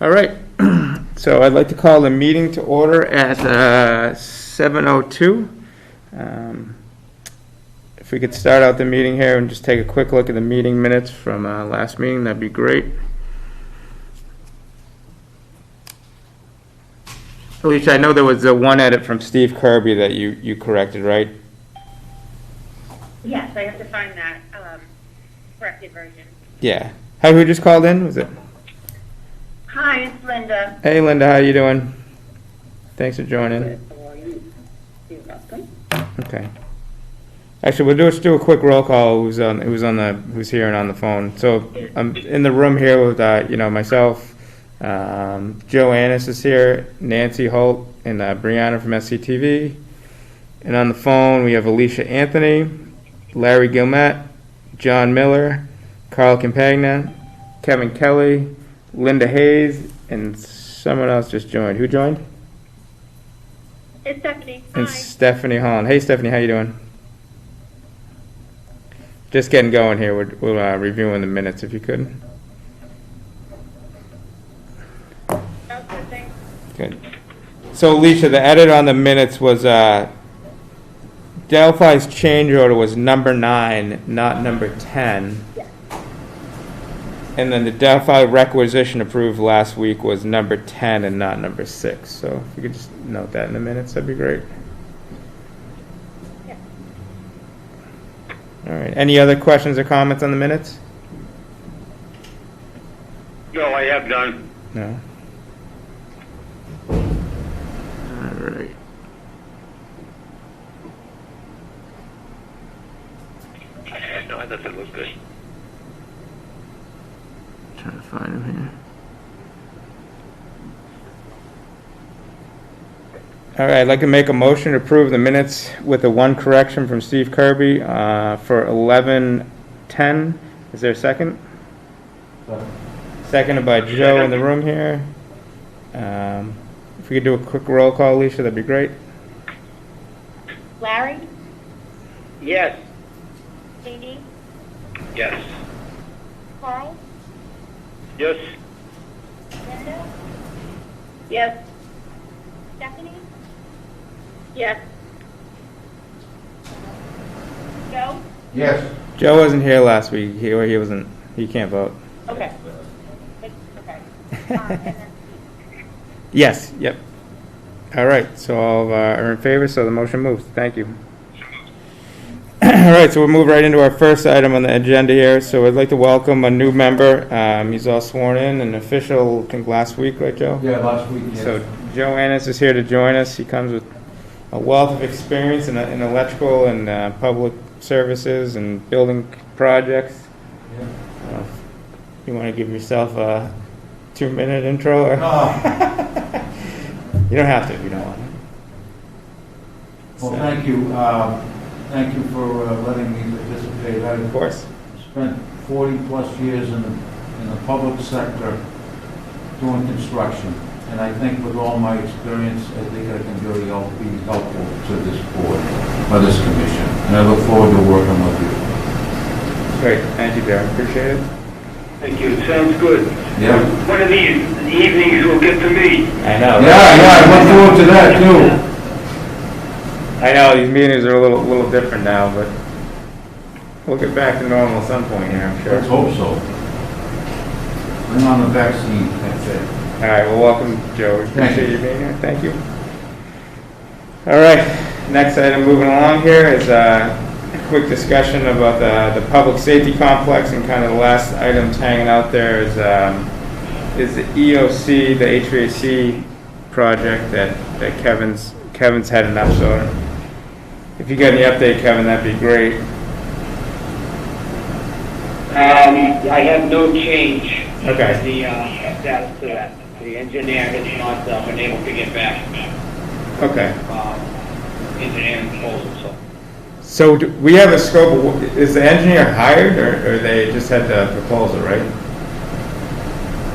All right, so I'd like to call the meeting to order at 7:02. If we could start out the meeting here and just take a quick look at the meeting minutes from last meeting, that'd be great. Alicia, I know there was one edit from Steve Kirby that you corrected, right? Yes, I have to find that corrected version. Yeah. Who just called in? Was it? Hi, it's Linda. Hey, Linda, how you doing? Thanks for joining. How are you? You're welcome. Okay. Actually, we'll just do a quick roll call. Who's here and on the phone? So I'm in the room here with myself. Joe Annis is here, Nancy Holt, and Brianna from SCTV. And on the phone we have Alicia Anthony, Larry Gilmet, John Miller, Carl Campagna, Kevin Kelly, Linda Hayes, and someone else just joined. Who joined? It's Stephanie. And Hi. Stephanie Holland. Hey, Stephanie, how you doing? Just getting going here. We're reviewing the minutes, if you could. Oh, good, thanks. Good. So, Alicia, the edit on the minutes was Delphi's change order was number 9, not number 10. Yes. And then the Delphi requisition approved last week was number 10 and not number 6. So if you could just note that in the minutes, that'd be great. Yeah. All right. Any other questions or comments on the minutes? No, I have none. No. All right. No, I thought that was good. Trying to find him here. All right, I'd like to make a motion to approve the minutes with the one correction from Steve Kirby for 11:10. Is there a second? Seconded by Joe in the room here. If we could do a quick roll call, Alicia, that'd be great. Larry? Yes. Katie? Yes. Carl? Yes. Linda? Yes. Stephanie? Yes. Joe? Yes. Joe wasn't here last week. He wasn't. He can't vote. Okay. Okay. And then Yes. Yep. All right. So all are in favor. So the motion moves. Thank you. All right. So we'll move right into our first item on the agenda here. So I'd like to welcome a new member. He's all sworn in and official, I think, last week, right, Joe? Yeah, last week, yes. So Joe Annis is here to join us. He comes with a wealth of experience in electrical and public services and building projects. Yeah. You want to give yourself a 2-minute intro? Or? You don't have to if you don't want to. Well, thank you. Thank you for letting me participate. Of course. I've spent 40-plus years in the public sector doing construction. And I think with all my experience, I think I can be helpful to this board, or this commission. And I look forward to working with you. Great. Thank you, Joe. Appreciate it. Thank you. Sounds good. Yeah. One of these evenings we'll get to meet. I know. Yeah, I look forward to that, too. I know these meetings are a little different now, but we'll get back to normal at some point here, I'm sure. Let's hope so. Bring on the vaccine. That's it. All right. Well, welcome, Joe. We Thank appreciate you. you being here. Thank you. All right. Next item moving along here is a quick discussion about the public safety complex, and kind of the last items hanging out there is the EOC, the HVAC project that Kevin's heading up. So if you got any update, Kevin, that'd be great. I have no change. Okay. The status to that. The engineer has not been able to get back. Okay. Engineering proposal. So we have a scope. Is the engineer hired, or they just had the proposal, right?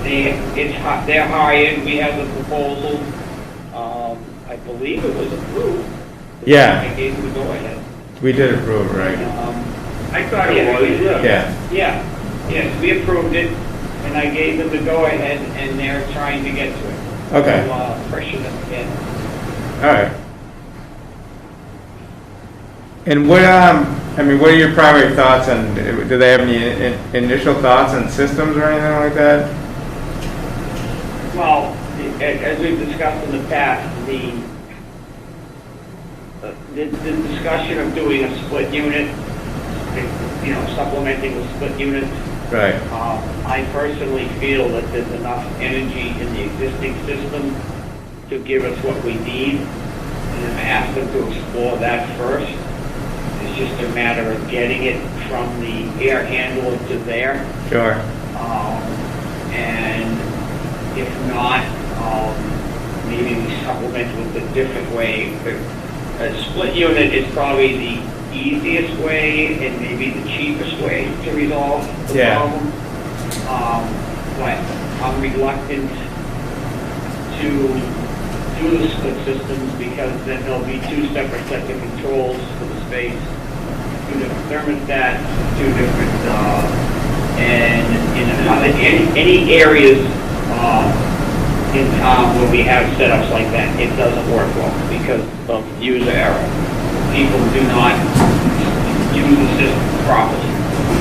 They're hired. We have the proposal. I believe it was approved. Yeah. I gave them the go-ahead. We did approve, right? I thought it was, yeah. Yeah. Yes, we approved it. and I gave them the go-ahead, and they're trying to get to it. Okay. So, pressure them in. All right. And what, I mean, what are your primary thoughts on, do they have any initial thoughts on systems or anything like that? Well, as we've discussed in the past, the discussion of doing a split unit, you know, supplementing the split unit, Right. I personally feel that there's enough energy in the existing system to give us what we need, and I've asked them to explore that first. It's just a matter of getting it from the air handler to there. Sure. And if not, maybe we supplement with a different way. A split unit is probably the easiest way and maybe the cheapest way to resolve the problem. But I'm reluctant to do the split systems because then there'll be two separate sets of controls for the space, two different thermostats, two different, and in any areas in town where we have setups like that, it doesn't work well because of user error. People do not use the system properly.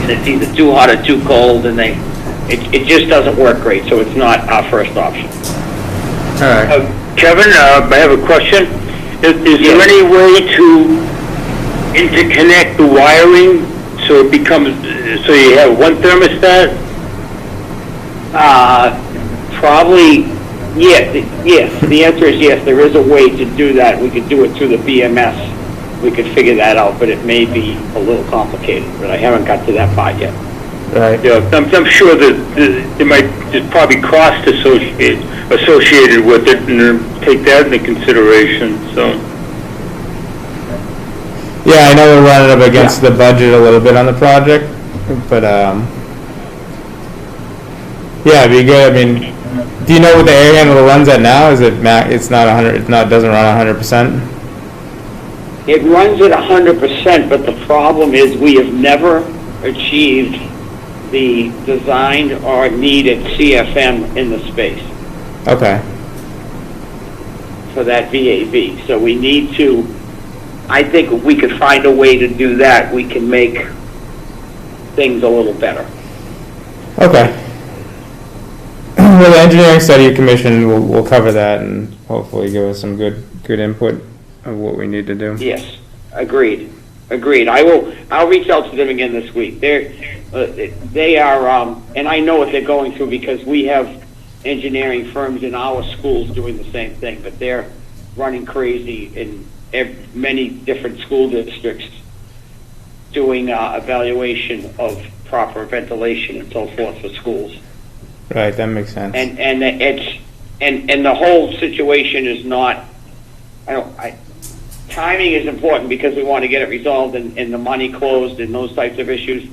And it's either too hot or too cold, and it just doesn't work great, so it's not our first option. All right. Kevin, I have a question. Is there any way to interconnect the wiring so it becomes, so you have one thermostat? Probably, yes. The answer is yes. There is a way to do that. We could do it through the BMS. We could figure that out, but it may be a little complicated. But I haven't got to that part yet. Right. Yeah, I'm sure that there's probably cost associated with it, and take that into consideration, so. Yeah, I know we're running up against the budget a little bit on the project, but yeah, it'd be good. I mean, do you know what the air handler runs at now? Is it it's not 100? It doesn't run 100%. It runs at 100%, but the problem is we have never achieved the designed or needed CFM in the space Okay. for that VAV. So we need to, I think if we could find a way to do that, we can make things a little better. Okay. Well, the engineering study commission will cover that and hopefully give us some good input of what we need to do. Yes, agreed. I'll reach out to them again this week. They are, and I know what they're going through because we have engineering firms in our schools doing the same thing, but they're running crazy in many different school districts doing evaluation of proper ventilation and so forth for schools. Right, that makes sense. And the whole situation is not, timing is important because we want to get it resolved and the money closed and those types of issues.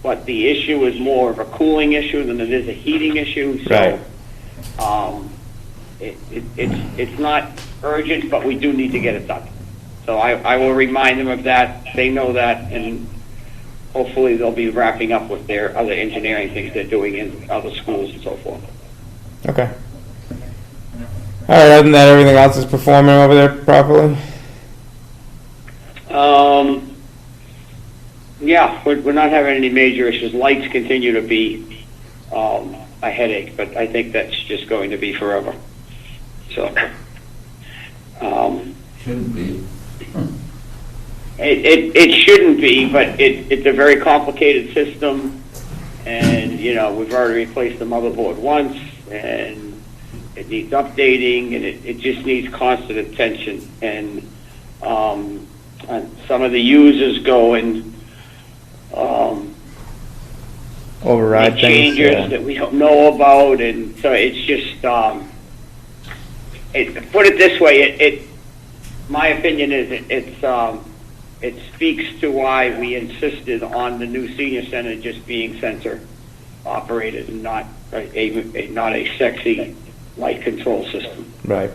But the issue is more of a cooling issue than it is a heating issue. So, right. It's not urgent, but we do need to get it done. So I will remind them of that. They know that, and hopefully they'll be wrapping up with their other engineering things they're doing in other schools and so forth. Okay. All right. Other than that, everything else is performing over there properly. Yeah, we're not having any major issues. Lights continue to be a headache, but I think that's just going to be forever. So, Shouldn't be. it shouldn't be, but it's a very complicated system, and we've already replaced the motherboard once, and it needs updating, and it just needs constant attention. And some of the users go and Override make things. changes that we don't know about, and so it's just put it this way. My opinion is it speaks to why we insisted on the new senior center just being sensor operated and not a sexy light control system. Right.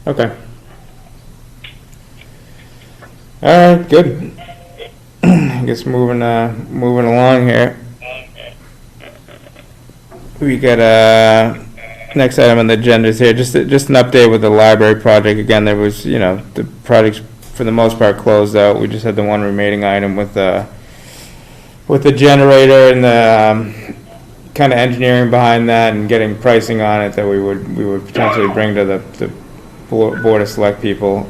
Okay. All right. Good. I guess moving along here. we got next item on the agenda is here, just an update with the library project. Again, there was, the project's for the most part closed out. We just had the one remaining item with the generator and the kind of engineering behind that and getting pricing on it that we would potentially bring to the board of select people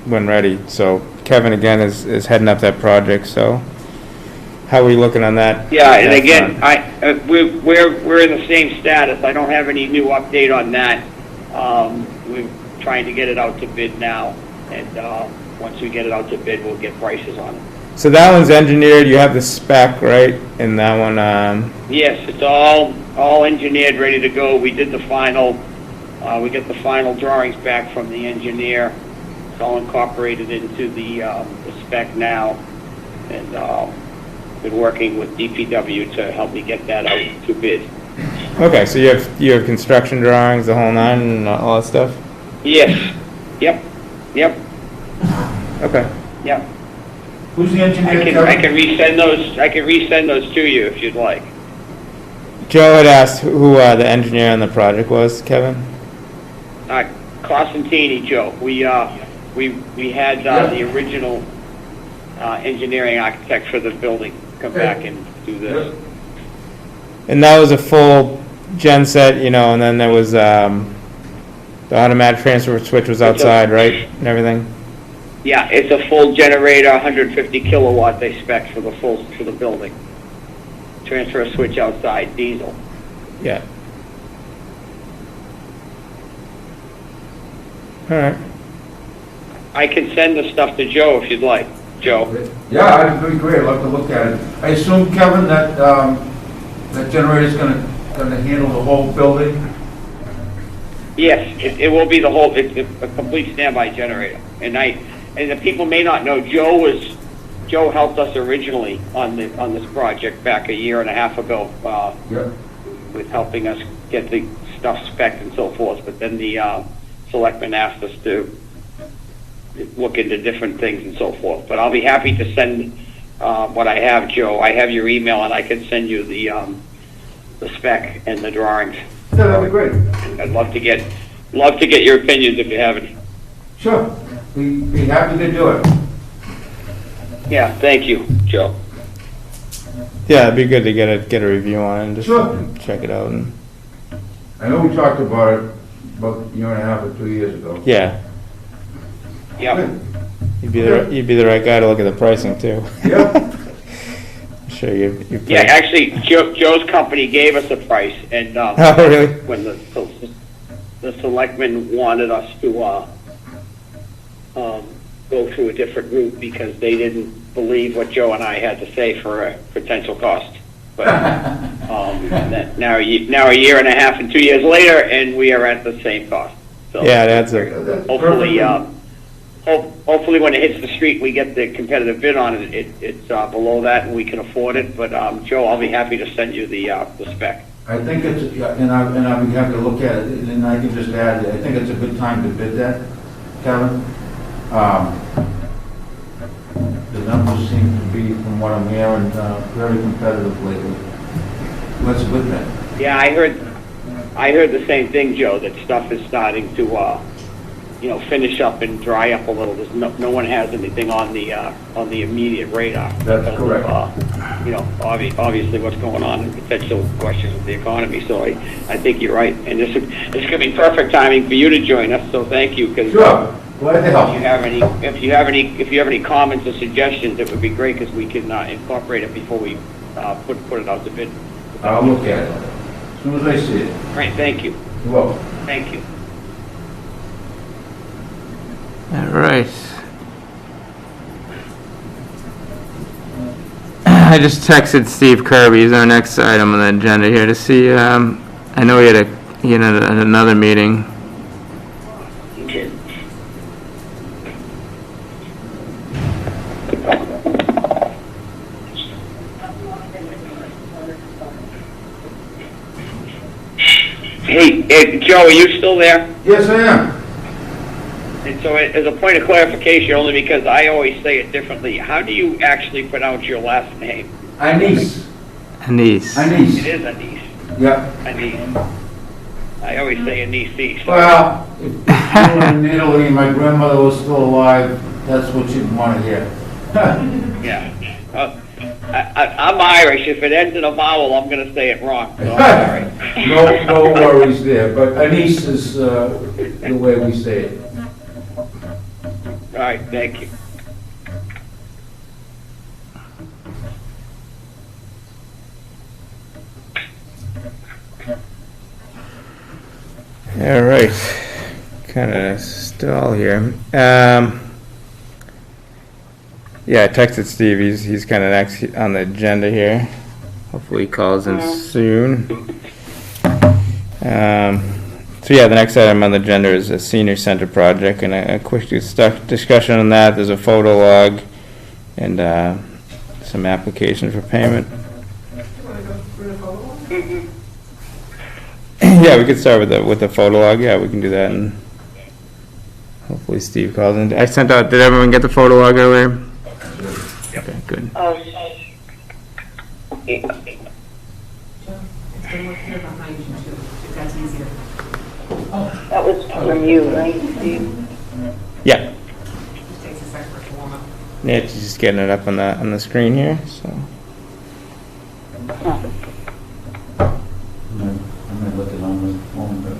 when ready. So Kevin again is heading up that project. So how are we looking on that? Yeah, and again, we're in the same status. I don't have any new update on that. We're trying to get it out to bid now, and once we get it out to bid, we'll get prices on it. So that one's engineered. You have the spec, right? And that one. Yes, it's all engineered, ready to go. We did the final. We get the final drawings back from the engineer. It's all incorporated into the spec now, and been working with DPW to help me get that out to bid. Okay, so you have construction drawings, the whole nine, and all that stuff. Yes. Yep. Okay. Yep. Who's the engineer? I can resend those. I can resend those to you if you'd like. Joe had asked who the engineer on the project was, Kevin. Costantini, Joe. We had the original engineering architect for the building come back and do this. And that was a full gen set, and then there was the automatic transfer switch was outside, right, and everything. Yeah, it's a full generator, 150 kilowatt they spec for the building. Transfer switch outside, diesel. Yeah. All right. I can send the stuff to Joe if you'd like, Joe. Yeah, that'd be great. I'd love to look at it. I assume, Kevin, that that generator's gonna handle the whole building? Yes, it will be the whole. It's a complete standby generator, and the people may not know Joe helped us originally on this project back a year and a half ago with helping us get the stuff spec'd and so forth. But then the selectmen asked us to look into different things and so forth. But I'll be happy to send what I have, Joe. I have your email, and I can send you the spec and the drawings. Yeah, that'd be great. I'd love to get your opinions if you have any. Sure. Be happy to do it. Yeah, thank you, Joe. Yeah, it'd be good to get a review on it and just Sure. check it out. And I know we talked about it about a year and a half or 2 years ago. yeah, Yeah. you'd be the right guy to look at the pricing too. Yeah. Sure, you. Yeah, actually, Joe's company gave us a price, and Oh, really? when the selectmen wanted us to go through a different route because they didn't believe what Joe and I had to say for a potential cost. But now a year and a half and 2 years later, and we are at the same cost. So Yeah, that's a. hopefully, hopefully when it hits the street, we get the competitive bid on it. It's below that, and we can afford it. But Joe, I'll be happy to send you the spec. I think it's, and I'll be happy to look at it, and I can just add, I think it's a good time to bid that, Kevin. The numbers seem to be, from what I'm hearing, very competitive lately. Let's bid that. Yeah, I heard the same thing, Joe. That stuff is starting to finish up and dry up a little. There's no one has anything on the immediate radar. That's correct. Obviously what's going on and potential questions with the economy. So I think you're right. And this is going to be perfect timing for you to join us. So thank you. Cause, Sure. Glad to help. If you have any comments or suggestions, it would be great because we can incorporate it before we put it out to bid. I'll look at it as soon as I see it. All right. Thank you. You're welcome. Thank you. All right. I just texted Steve Kirby, he's our next item on the agenda here, to see, I know he had another meeting. Okay. Hey, Joe, are you still there? Yes, I am. And so as a point of clarification, only because I always say it differently, how do you actually pronounce your last name? Anise. Anise. It Anise, is anise, yeah. anise. I always say anise. Well, if you were in Italy and my grandmother was still alive, that's what you'd want to hear. Yeah. I'm Irish. If it ends in a vowel, I'm going to say it wrong. So I'm sorry. No worries there, but anise is the way we say it. All right, thank you. All right, kind of stall here. Yeah, I texted Steve. He's kind of next on the agenda here. Hopefully, he calls in soon. So yeah, the next item on the agenda is a senior center project, and a quick discussion on that. There's a photo log and some application for payment. Yeah, we could start with the photo log. Yeah, we can do that, and hopefully Steve calls in. I sent out. Did everyone get the photo log earlier? Okay, good. It's the one here behind you too, if that's easier. That was from you, right, Steve? Yeah, Just takes a second for it to warm up. yeah, just getting it up on the screen here. So I'm gonna look it on the phone, but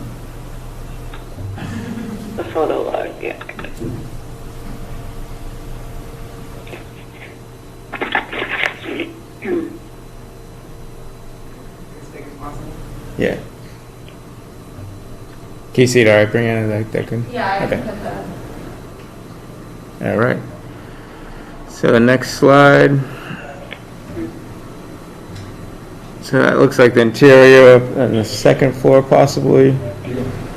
The photo log, yeah. As big as possible. yeah. Can you see it all right, Brianna? That good? Yeah, I Okay. can put that. All right. So the next slide. So that looks like the interior on the second floor, possibly.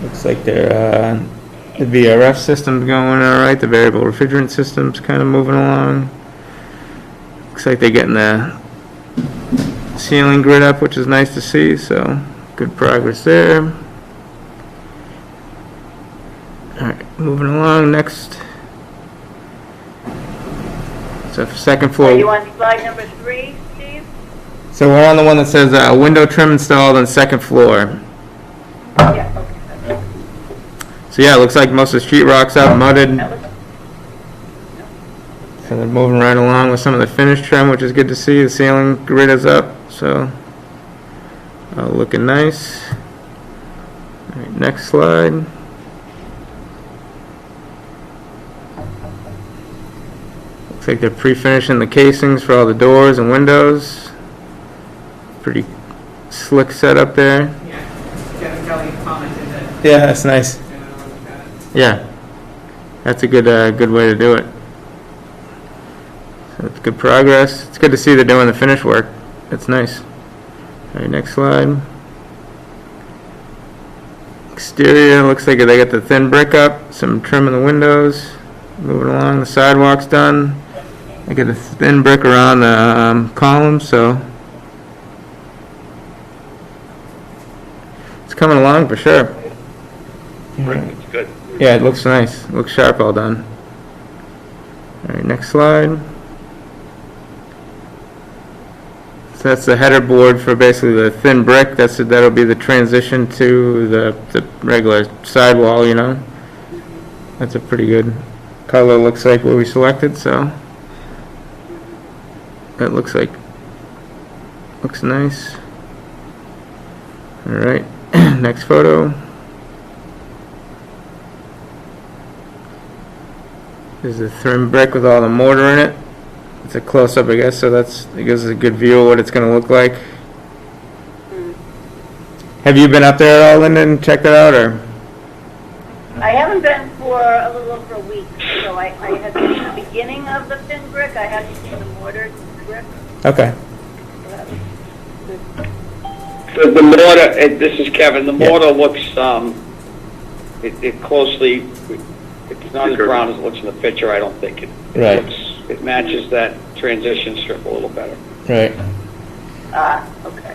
Looks like the VRF system's going all right. The variable refrigerant system's kind of moving along. Looks like they're getting the ceiling grid up, which is nice to see. So good progress there. All right, moving along. Next. So second floor. Are you on slide number 3, Steve? So we're on the one that says window trim installed on second floor. Yeah, okay. So yeah, it looks like most of the sheetrock's up, mudded. That was, And they're moving right along with some of the finish trim, which is good to see. The ceiling grid is up, so looking nice. All right, next slide. Looks like they're pre-finishing the casings for all the doors and windows. Pretty slick setup there. Yeah. Kevin Kelly commented that. Yeah, that's nice. He's gonna look at it. Yeah, that's a good way to do it. So it's good progress. It's good to see they're doing the finish work. That's nice. All right, next slide. Exterior looks like they got the thin brick up, some trim in the windows. Moving along, the sidewalk's done. They got a thin brick around the columns, so it's coming along for sure. It's good. Yeah, it looks nice. It looks sharp, all done. All right, next slide. So that's the header board for basically the thin brick. That'll be the transition to the regular sidewall, you know. That's a pretty good color, looks like what we selected, so that looks nice. All right, next photo. There's the thin brick with all the mortar in it. It's a close-up, I guess, so it gives us a good view of what it's going to look like. Have you been up there at all, Linda, and checked that out, or? I haven't been for a little over a week, so I had seen the beginning of the thin brick. I hadn't seen the mortar brick. Okay. So that was good. The mortar, this is Kevin, the Yeah. mortar looks, it closely, it's not as brown as it looks in the picture, I don't think. Right. It matches that transition strip a little better. Right. Okay.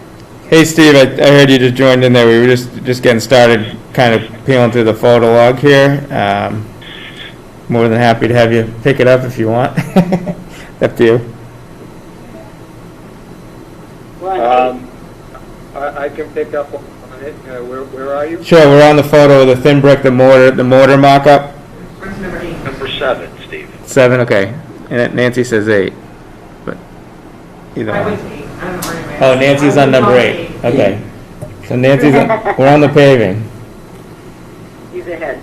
Hey, Steve, I heard you just joined in there. We were just getting started, kind of peeling through the photo log here. More than happy to have you pick it up if you want. Up to you. Well, I can pick up on it. Where are you? Sure, we're on the photo of the thin brick, the mortar mock-up. Where's number 8? Number 7, Steve. 7, okay. And Nancy says 8, but either I one. was 8. I don't know where I Oh, went. Nancy's on number 8. Okay. So Nancy's we're on the paving. He's ahead.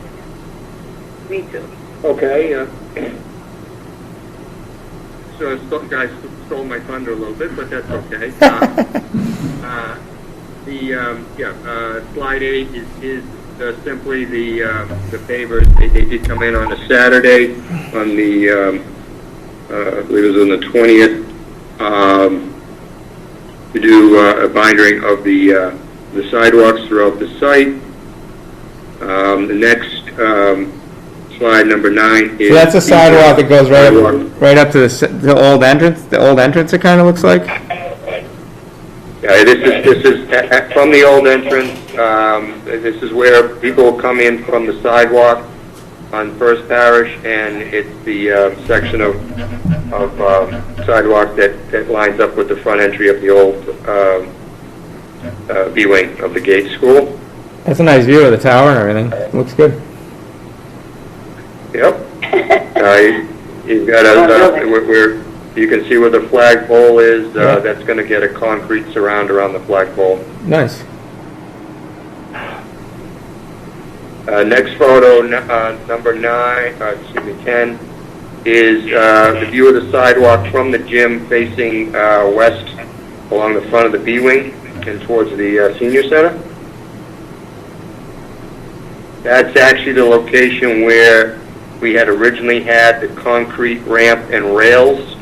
Me too. Okay. So guys stole my thunder a little bit, but that's okay. Slide 8 is simply the pavers. They did come in on a Saturday on the I believe it was on the 20th to do a binding of the sidewalks throughout the site. The next slide, number 9, is... So that's a sidewalk that goes right up to the old entrance? The old entrance, it kind of looks like? Yeah, this is from the old entrance. This is where people come in from the sidewalk on First Parish, and it's the section of sidewalk that lines up with the front entry of the old B-wing of the Gate School. That's a nice view of the tower and everything. Looks good. Yep. You've got where you can see where the flagpole is. That's going to get a concrete surround around the flagpole. Nice. Next photo, number 10, is the view of the sidewalk from the gym facing west along the front of the B-wing and towards the senior center. That's actually the location where we had originally had the concrete ramp and rails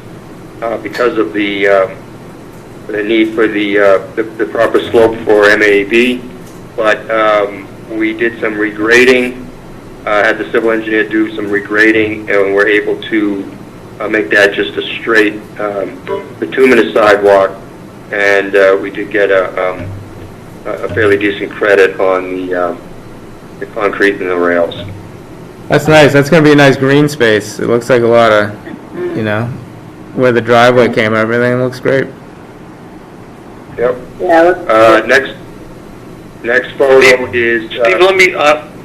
because of the need for the proper slope for MAB. But we did some regrading, had the civil engineer do some regrading, and we're able to make that just a straight bituminous sidewalk, and we did get a fairly decent credit on the concrete and the rails. That's nice. That's going to be a nice green space. It looks like a lot of, where the driveway came, everything looks great. Yep. Yeah. Next photo is... Steve, let me,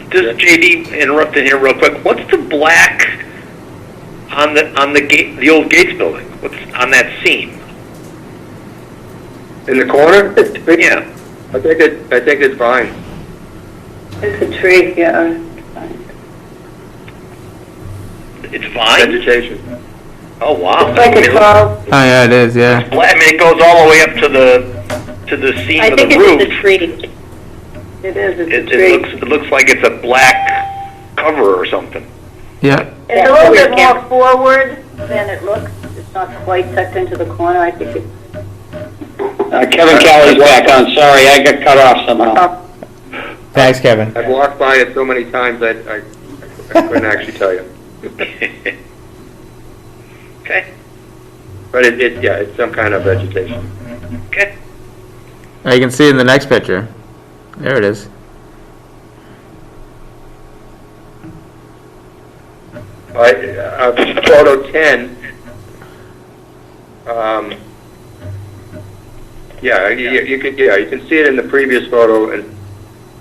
just JD interrupting here real quick. What's the black on the gate, the old Gates building? What's on that seam? In the corner? Yeah. I think it's fine. It's a tree, yeah. It's fine? Vegetation. Oh, wow. It's like a tall, Oh, yeah, it is, yeah. I mean, it goes all the way up to the seam I of the think roof. it's a tree. It is, it's a It tree. looks like it's a black cover or something. Yeah. It's a little bit more forward than it looks. It's not quite tucked into the corner. I think it's... Kevin Kelly's back on. Sorry, I got cut off somehow. Thanks, Kevin. I've walked by it so many times I couldn't actually tell you. Okay. But it's some kind of vegetation. Okay. Oh, you can see it in the next picture. There it is. Photo 10. You can see it in the previous photo, and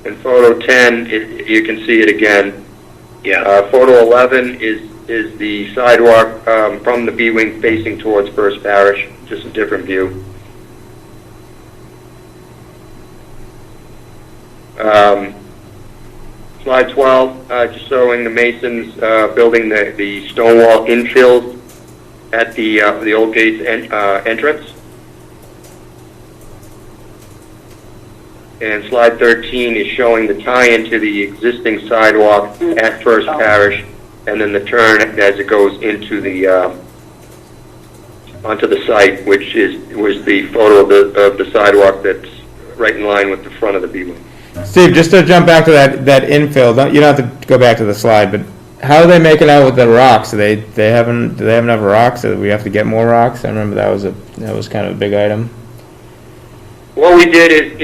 in photo 10, you can see it again. Yeah. Photo 11 is the sidewalk from the B-wing facing towards First Parish, just a different view. Slide 12, just showing the masons building the stone wall infills at the old gates entrance. And slide 13 is showing the tie-in to the existing sidewalk at First Parish, and then the turn as it goes into the onto the site, which was the photo of the sidewalk that's right in line with the front of the B-wing. Steve, just to jump back to that infill, you don't have to go back to the slide, but how are they making out with the rocks? Do they have enough rocks? Do we have to get more rocks? I remember that was kind of a big item. What we did is,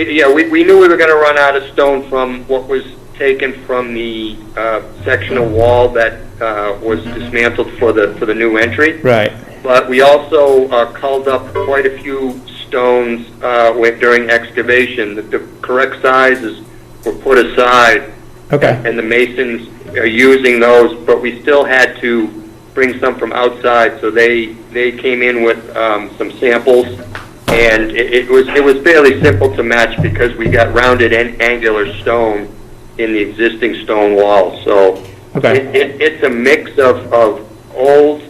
we knew we were going to run out of stone from what was taken from the sectional wall that was dismantled for the new entry. Right. But we also culled up quite a few stones went during excavation. The correct sizes were put aside, Okay. and the masons are using those, but we still had to bring some from outside, so they came in with some samples, and it was fairly simple to match because we got rounded and angular stone in the existing stone wall. So Okay. it's a mix of old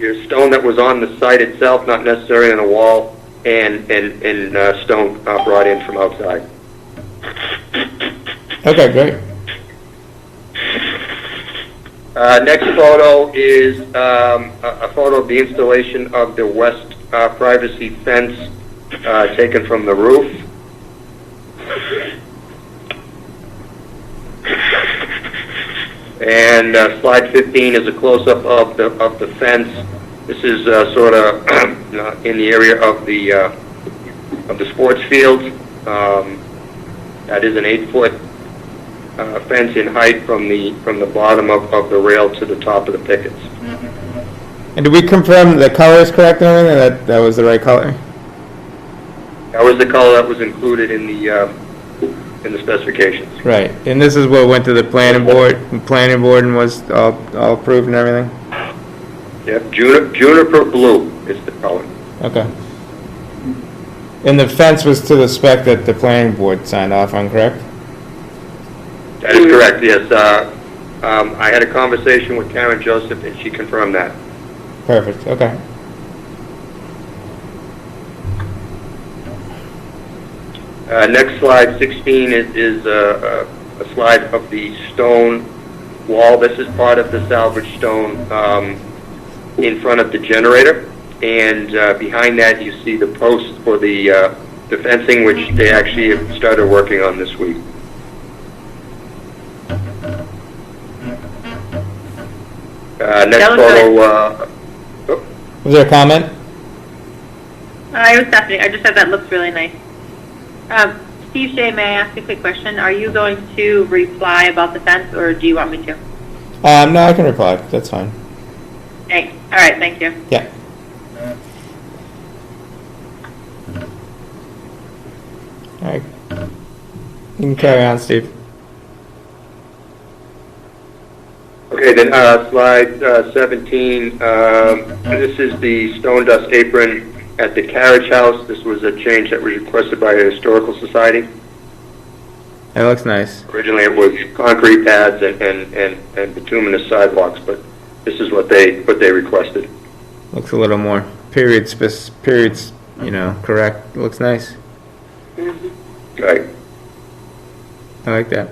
your stone that was on the site itself, not necessarily on a wall, and stone brought in from outside. Okay, great. Next photo is a photo of the installation of the west privacy fence taken from the roof. And slide 15 is a close-up of the fence. This is sort of in the area of the sports field. That is an 8-foot fence in height from the bottom of the rail to the top of the pickets. And did we confirm the color is correct and everything? That was the right color? That was the color that was included in the specifications. Right. And this is what went to the planning board and was all approved and everything? Yep, juniper blue is the color. Okay. And the fence was to the spec that the planning board signed off on, correct? That is correct, yes. I had a conversation with Karen Joseph, and she confirmed that. Perfect, okay. Next slide, 16, is a slide of the stone wall. This is part of the salvage stone in front of the generator. And behind that, you see the posts for the fencing, which they actually have started working on this week. Next photo. Was there a comment? I was Stephanie. I just said that looks really nice. Steve Shea, may I ask a quick question? Are you going to reply about the fence, or do you want me to? No, I can reply. That's fine. Thanks. All right, thank you. Yeah. All right. You can carry on, Steve. Okay, then slide 17. This is the stone dust apron at the carriage house. This was a change that was requested by the Historical Society. It looks nice. Originally, it was concrete pads and bituminous sidewalks, but this is what they requested. Looks a little more periods, correct. It looks nice. Right. I like that.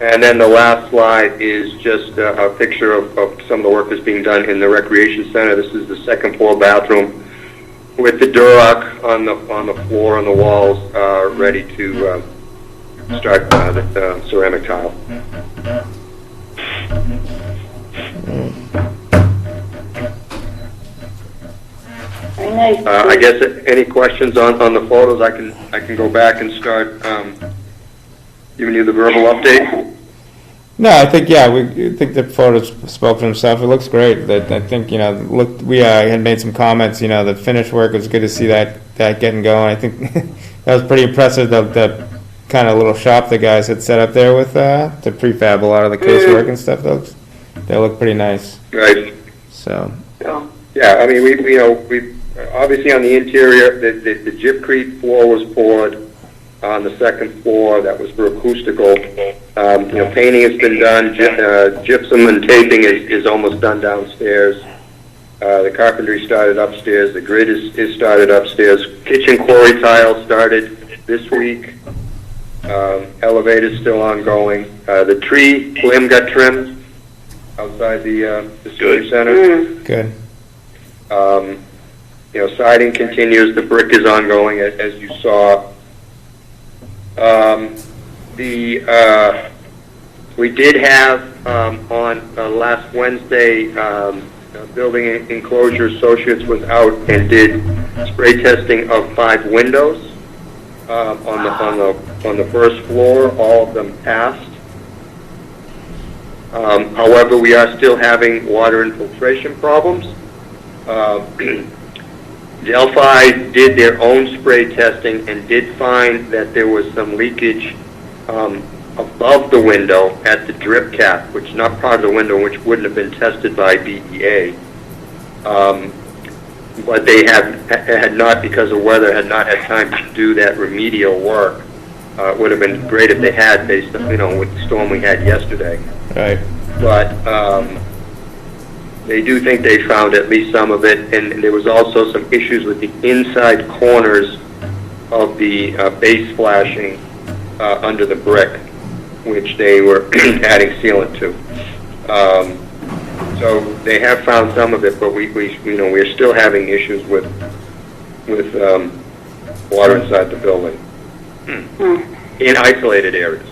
And then the last slide is just a picture of some of the work that's being done in the recreation center. This is the second floor bathroom with the Duroc on the floor and the walls, ready to start the ceramic tile. Very nice. I guess any questions on the photos? I can go back and start giving you the verbal update. No, I think the photos spoke for themselves. It looks great. I think we had made some comments. The finish work was good to see that getting going. I think that was pretty impressive. The kind of little shop the guys had set up there with to prefab a lot of the casework and stuff. They look pretty nice. Right. So. Yeah, I mean we obviously on the interior the gypcrete floor was poured. On the second floor, that was for acoustical. Painting has been done. Gypsum and taping is almost done downstairs. The carpentry started upstairs. The grid is started upstairs. Kitchen quarry tile started this week. Elevator's still ongoing. The tree limb got trimmed outside the senior center. Good. Siding continues. The brick is ongoing, as you saw. We did have on last Wednesday, Building Enclosure Associates was out and did spray testing of 5 windows on the first floor. All of them passed. However, we are still having water infiltration problems. Delphi did their own spray testing and did find that there was some leakage above the window at the drip cap, which is not part of the window, which wouldn't have been tested by DEA. But they had not, because of weather, had not had time to do that remedial work. It would have been great if they had, based on, with the storm we had yesterday. Right. But they do think they found at least some of it, and there was also some issues with the inside corners of the base flashing under the brick, which they were adding sealant to. So they have found some of it, but we're still having issues with water inside the building in isolated areas.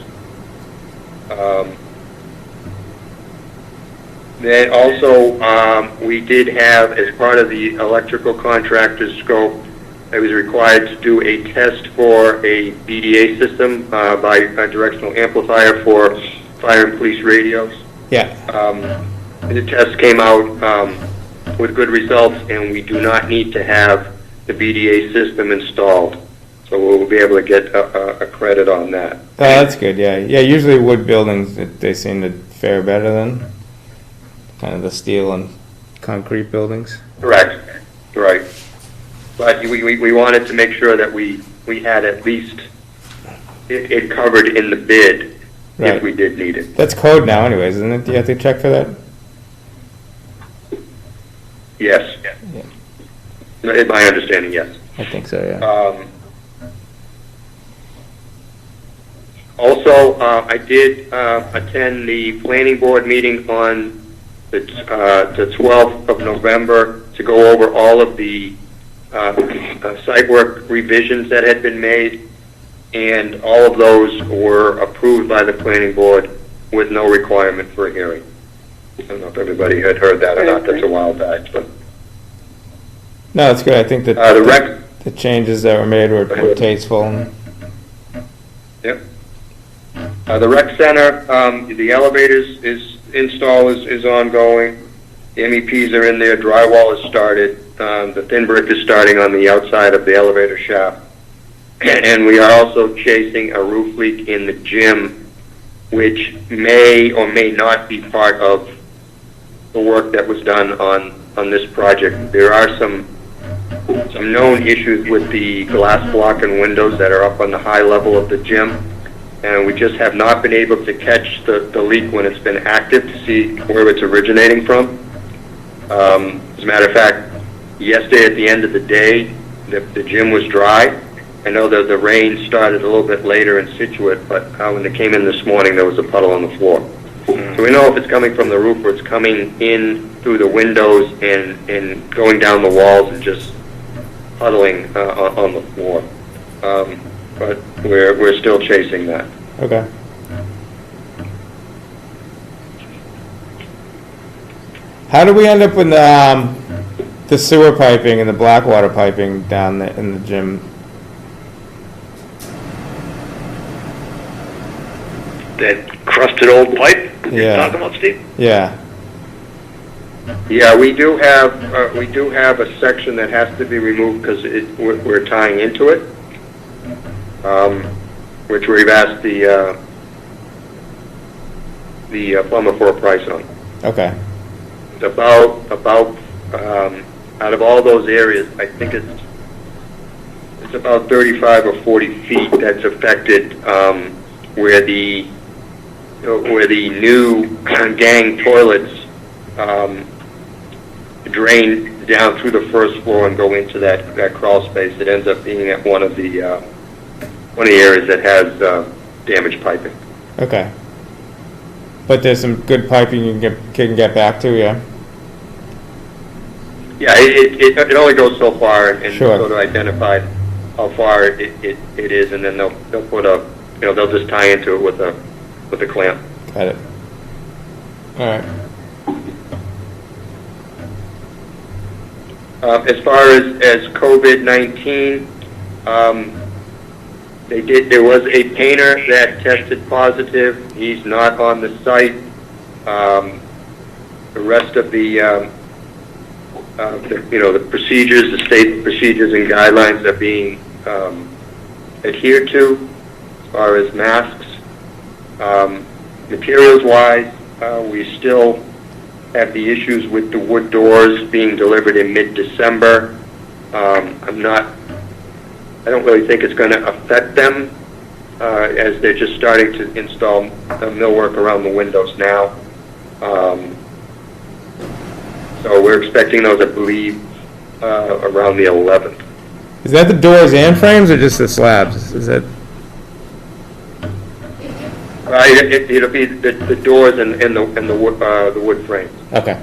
Then also, we did have, as part of the electrical contractor's scope, I was required to do a test for a BDA system by a directional amplifier for fire and police radios. Yeah. The test came out with good results, and we do not need to have the BDA system installed. So we'll be able to get a credit on that. Oh, that's good, yeah. Yeah, usually wood buildings, they seem to fare better than kind of the steel and concrete buildings. Correct. Right. But we wanted to make sure that we had at least it covered in the bid if we did need it. That's code now anyways, isn't it? Do you have to check for that? Yes. Yeah. In my understanding, yes. I think so, yeah. Also, I did attend the planning board meeting on the 12th of November to go over all of the site work revisions that had been made, and all of those were approved by the planning board with no requirement for a hearing. I don't know if everybody had heard that or not. That's a while back, but No, it's good. I think that the changes that were made were tasteful. Yep. The rec center, the elevators install is ongoing. The MEPs are in there. Drywall has started. The thin brick is starting on the outside of the elevator shaft. And we are also chasing a roof leak in the gym, which may or may not be part of the work that was done on this project. There are some known issues with the glass block and windows that are up on the high level of the gym, and we just have not been able to catch the leak when it's been active to see where it's originating from. As a matter of fact, yesterday at the end of the day, the gym was dry. I know that the rain started a little bit later in Scituate, but when they came in this morning, there was a puddle on the floor. So we know if it's coming from the roof or it's coming in through the windows and going down the walls and just puddling on the floor. But we're still chasing that. Okay. How do we end up with the sewer piping and the black water piping down in the gym? That crusted old pipe you're talking about, Steve? Yeah. Yeah, we do have a section that has to be removed because we're tying into it, which we've asked the plumber for a price on. Okay. It's about out of all those areas, I think it's about 35 or 40 feet that's affected, where the new gang toilets drain down through the first floor and go into that crawl space. It ends up being at one of the areas that has damaged piping. Okay. But there's some good piping you can get back to, yeah? Yeah, it only goes so far, and Sure. sort of identify how far it is, and then they'll put they'll just tie into it with a clamp. Got it. All right. As far as COVID-19, there was a painter that tested positive. He's not on the site. The rest of the the procedures, the state procedures and guidelines are being adhered to as far as masks. Materials-wise, we still have the issues with the wood doors being delivered in mid-December. I don't really think it's going to affect them as they're just starting to install millwork around the windows now. So we're expecting those, I believe, around the 11th. Is that the doors and frames, or just the slabs? Is that? It'll be the doors and the wood frames. Okay.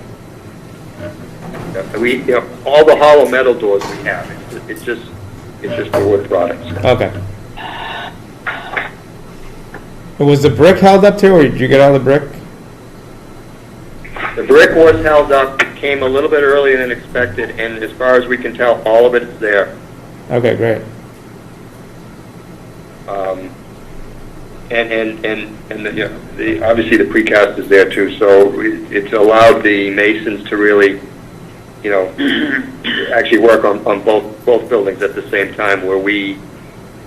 All the hollow metal doors we have. It's just the wood products. Okay. Was the brick held up too, or did you get all the brick? The brick was held up. It came a little bit earlier than expected, and as far as we can tell, all of it is there. Okay, great. Obviously the precast is there too, so it's allowed the masons to really, actually work on both buildings at the same time.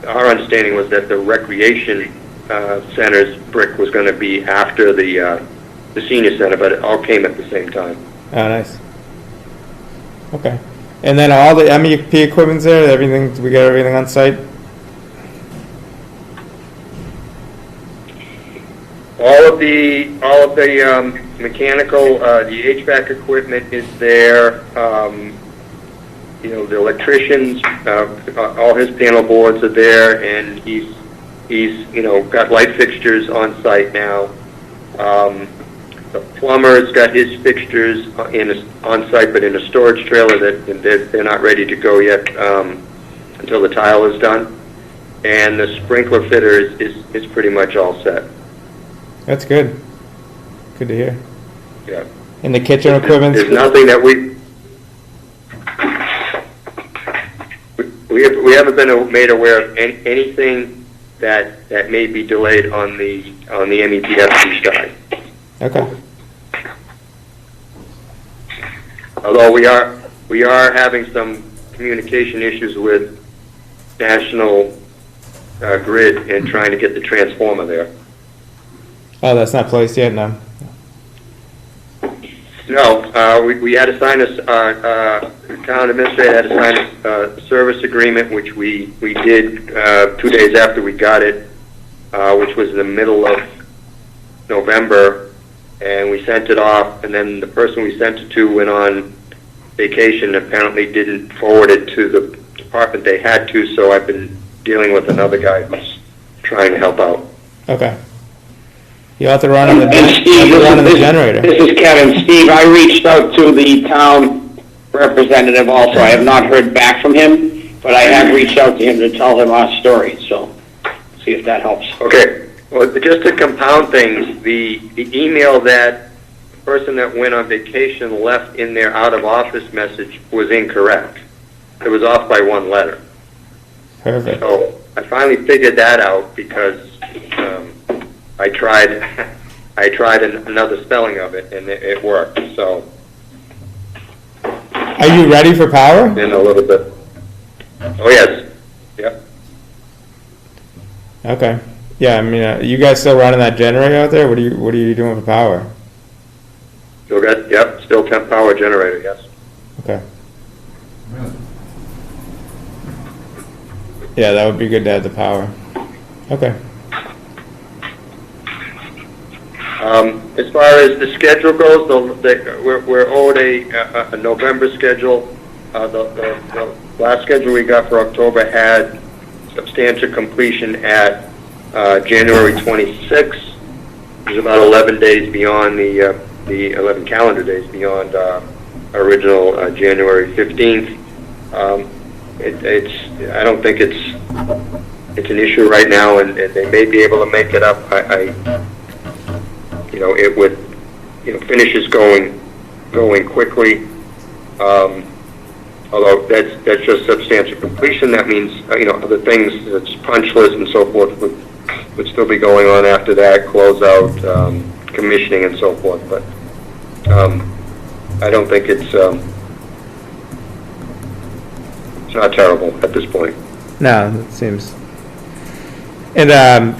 Our understanding was that the recreation center's brick was going to be after the senior center, but it all came at the same time. Oh, nice. Okay. And then all the MEP equipment's there. Everything. We got everything on site. All of the mechanical, the HVAC equipment is there. The electricians, all his panel boards are there, and he's got light fixtures on site now. The plumber's got his fixtures on site, but in a storage trailer that they're not ready to go yet until the tile is done. And the sprinkler fitter is pretty much all set. That's good. Good to hear. Yeah. And the kitchen equipment. There's nothing that we haven't been made aware of anything that may be delayed on the MEPFC side. Okay. Although we are having some communication issues with National Grid and trying to get the transformer there. Oh, that's not placed yet, no. No, we had to sign the town administrator had to sign a service agreement, which we did 2 days after we got it, which was in the middle of November, and we sent it off, and then the person we sent it to went on vacation, apparently didn't forward it to the department they had to, so I've been dealing with another guy who's trying to help out. Okay. You have to run on the, generator. This is Kevin. Steve, I reached out to the town representative also. I have not heard back from him, but I have reached out to him to tell him our story, so see if that helps. Okay. Well, just to compound things, the email that the person that went on vacation left in their out-of-office message was incorrect. It was off by one letter. Perfect. So I finally figured that out because I tried another spelling of it, and it worked. So. Are you ready for power? In a little bit. Oh yes. Yep. Okay. Yeah, I mean, you guys still running that generator out there? What are you doing for power? Still temp power generator. Yes. Okay. Yeah, that would be good to have the power. Okay. As far as the schedule goes, we're owed a November schedule. The last schedule we got for October had substantial completion at January 26th, which is about 11 days beyond the 11 calendar days beyond original January 15th. I don't think it's an issue right now, and they may be able to make it up. It would, finishes going quickly. Although that's just substantial completion. That means other things, that's punch list and so forth would still be going on after that, close out, commissioning and so forth. But I don't think it's not terrible at this point. No, it seems. And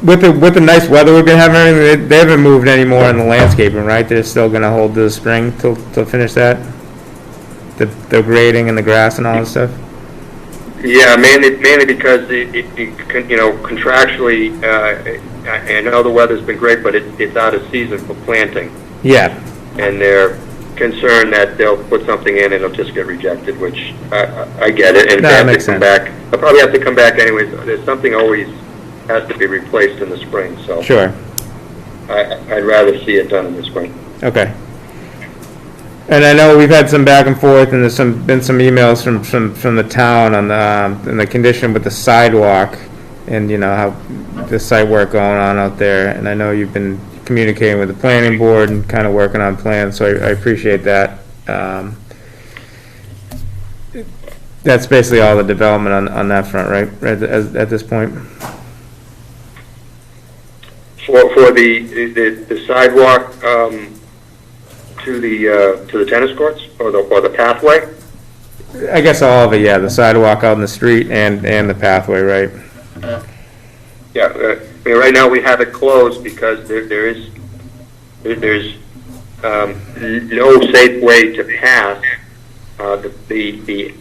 with the nice weather we've been having, and everything, they haven't moved any more in the landscaping, right? They're still going to hold to the spring till finish that. The grading and the grass and all that stuff. Yeah, mainly because contractually, I know the weather's been great, but it's out of season for planting. Yeah. And they're concerned that they'll put something in and it'll just get rejected, which I get it. And No, they that have to makes come sense. back. They'll probably have to come back anyways. There's something always has to be replaced in the spring, so Sure. I'd rather see it done in the spring. Okay. And I know we've had some back and forth, and there's been some emails from the town on the condition with the sidewalk, and how the site work going on out there. And I know you've been communicating with the planning board and kind of working on plans, so I appreciate that. That's basically all the development on that front, right? At this point. For the sidewalk to the tennis courts or the pathway. I guess all of it, yeah. The sidewalk out in the street and the pathway, right? Yeah, I mean, right now we have it closed because there's no safe way to pass. The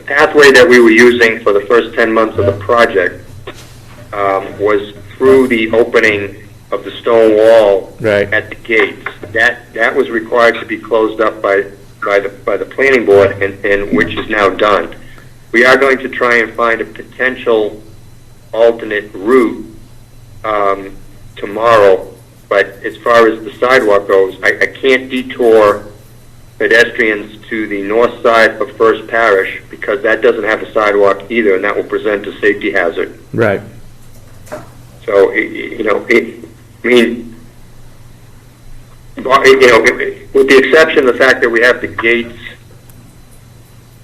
pathway that we were using for the first 10 months of the project was through the opening of the stone wall Right. at the gates. That was required to be closed up by the planning board, and which is now done. We are going to try and find a potential alternate route tomorrow, but as far as the sidewalk goes, I can't detour pedestrians to the north side of First Parish because that doesn't have a sidewalk either, and that will present a safety hazard. Right. So, with the exception of the fact that we have the gates,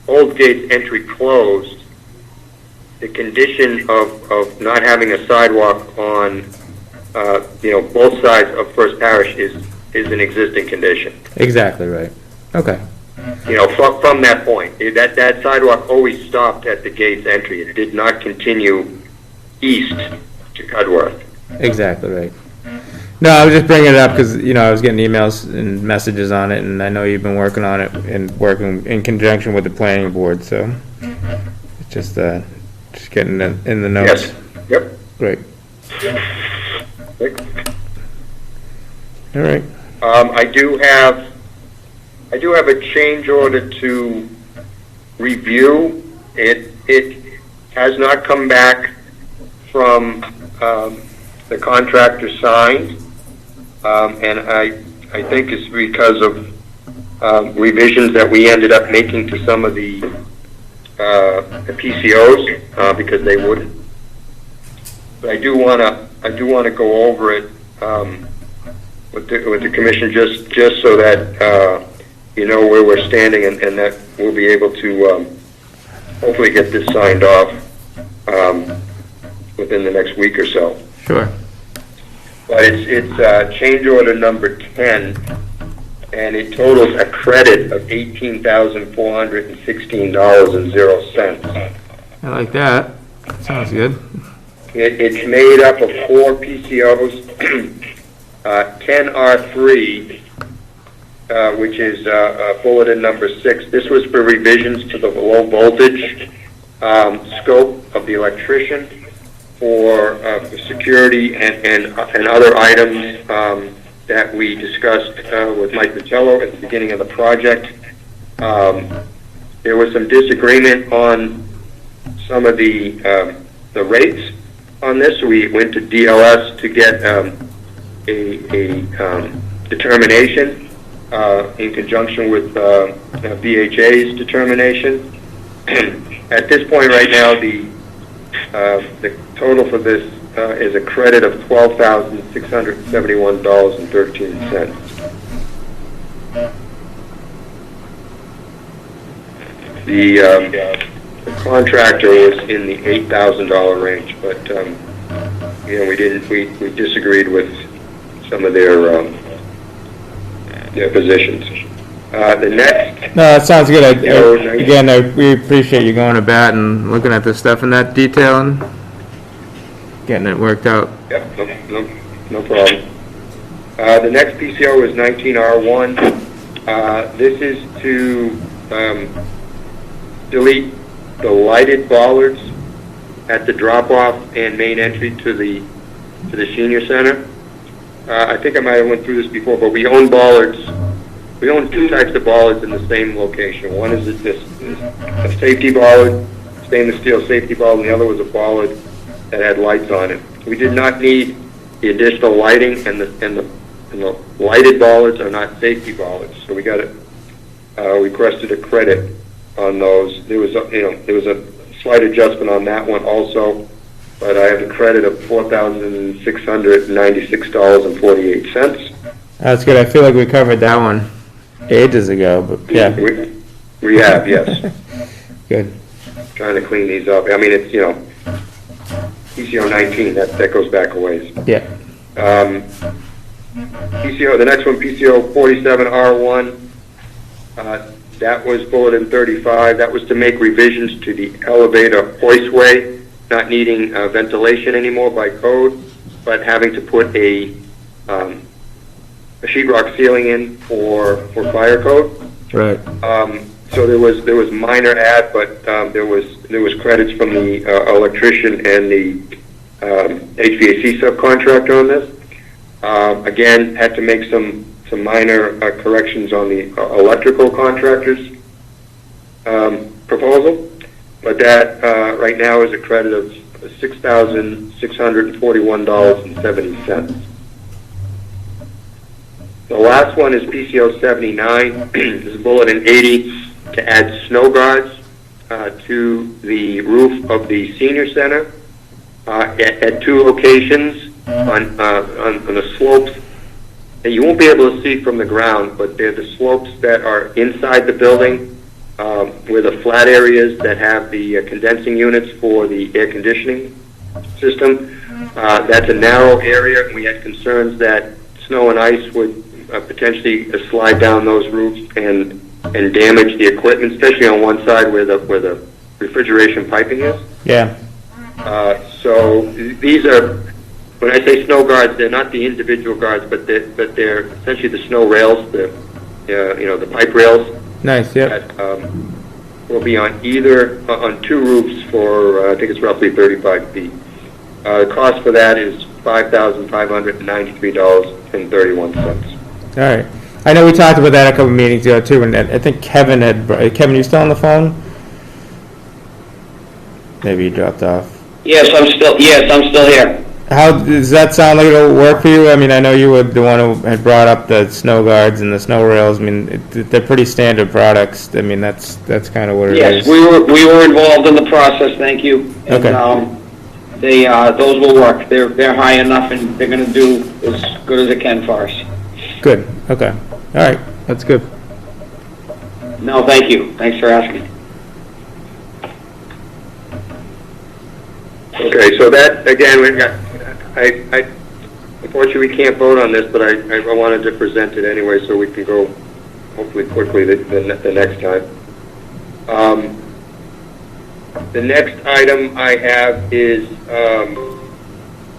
old gates entry closed, the condition of not having a sidewalk on, both sides of First Parish is an existing condition. Exactly right. Okay. From that point, that sidewalk always stopped at the gates entry. It did not continue east to Cudworth. Exactly right. No, I was just bringing it up because I was getting emails and messages on it, and I know you've been working on it and working in conjunction with the planning board. So it's just getting in the notes. Yes. Yep. Great. All right. I do have a change order to review. It has not come back from the contractor signed, and I think it's because of revisions that we ended up making to some of the PCOs because they wouldn't. But I do want to go over it with the commission just so that where we're standing and that we'll be able to hopefully get this signed off within the next week or so. Sure. But it's change order number 10, and it totals a credit of $18,416.00. I like that. Sounds good. It's made up of 4 PCOs, 10R3, which is bulletin number 6. This was for revisions to the low voltage scope of the electrician for security and other items that we discussed with Mike Vitello at the beginning of the project. There was some disagreement on some of the rates on this. We went to DLS to get a determination in conjunction with VHA's determination. At this point right now, the total for this is a credit of $12,671.13. The contractor was in the $8,000 range, but we disagreed with some of their positions. The next, No, that sounds good. nice. Again, we appreciate you going to bat and looking at this stuff in that detail and getting it worked out. yep, no problem. The next PCO is 19R1. This is to delete the lighted bollards at the drop-off and main entry to the senior center. I think I might have went through this before, but we own bollards. We own two types of bollards in the same location. One is a safety bollard, stainless steel safety bollard, and the other was a bollard that had lights on it. We did not need the additional lighting, and the lighted bollards are not safety bollards. So we got requested a credit on those. There was a slight adjustment on that one also, but I have a credit of $4,696.48. That's good. I feel like we covered that one ages ago, but yeah. We have, yes. Good. Trying to clean these up. I mean, it's, PCO 19, that goes back a ways. Yeah. The next one, PCO 47R1, that was bulletin 35. That was to make revisions to the elevator hoistway, not needing ventilation anymore by code, but having to put a sheetrock ceiling in for fire code. Right. So there was minor add, but there was credits from the electrician and the HVAC subcontractor on this. Again, had to make some minor corrections on the electrical contractor's proposal, but that right now is a credit of $6,641.70. The last one is PCO 79. This is bulletin 80 to add snow guards to the roof of the senior center at two locations on the slopes that you won't be able to see from the ground, but they're the slopes that are inside the building where the flat areas that have the condensing units for the air conditioning system. That's a narrow area, and we had concerns that snow and ice would potentially slide down those roofs and damage the equipment, especially on one side where the refrigeration piping is. Yeah. So these are, when I say snow guards, they're not the individual guards, but they're essentially the snow rails, the pipe rails. Nice. Yep. That will be on two roofs for I think it's roughly 35 feet. The cost for that is $5,593.31. All right. I know we talked about that a couple meetings ago too, and I think Kevin, you still on the phone? Maybe you dropped off. Yes, I'm still here. How does that sound like it'll work for you? I mean, I know you were the one who had brought up the snow guards and the snow rails. I mean, they're pretty standard products. I mean, that's kind of what it is. Yes, we were involved in the process. Thank you. And, Okay. those will work. They're high enough, and they're going to do as good as it can for us. Good. Okay. All right. That's good. No, thank you. Thanks for asking. Okay, so that again, I unfortunately we can't vote on this, but I wanted to present it anyway, so we can go hopefully quickly the next time. The next item I have is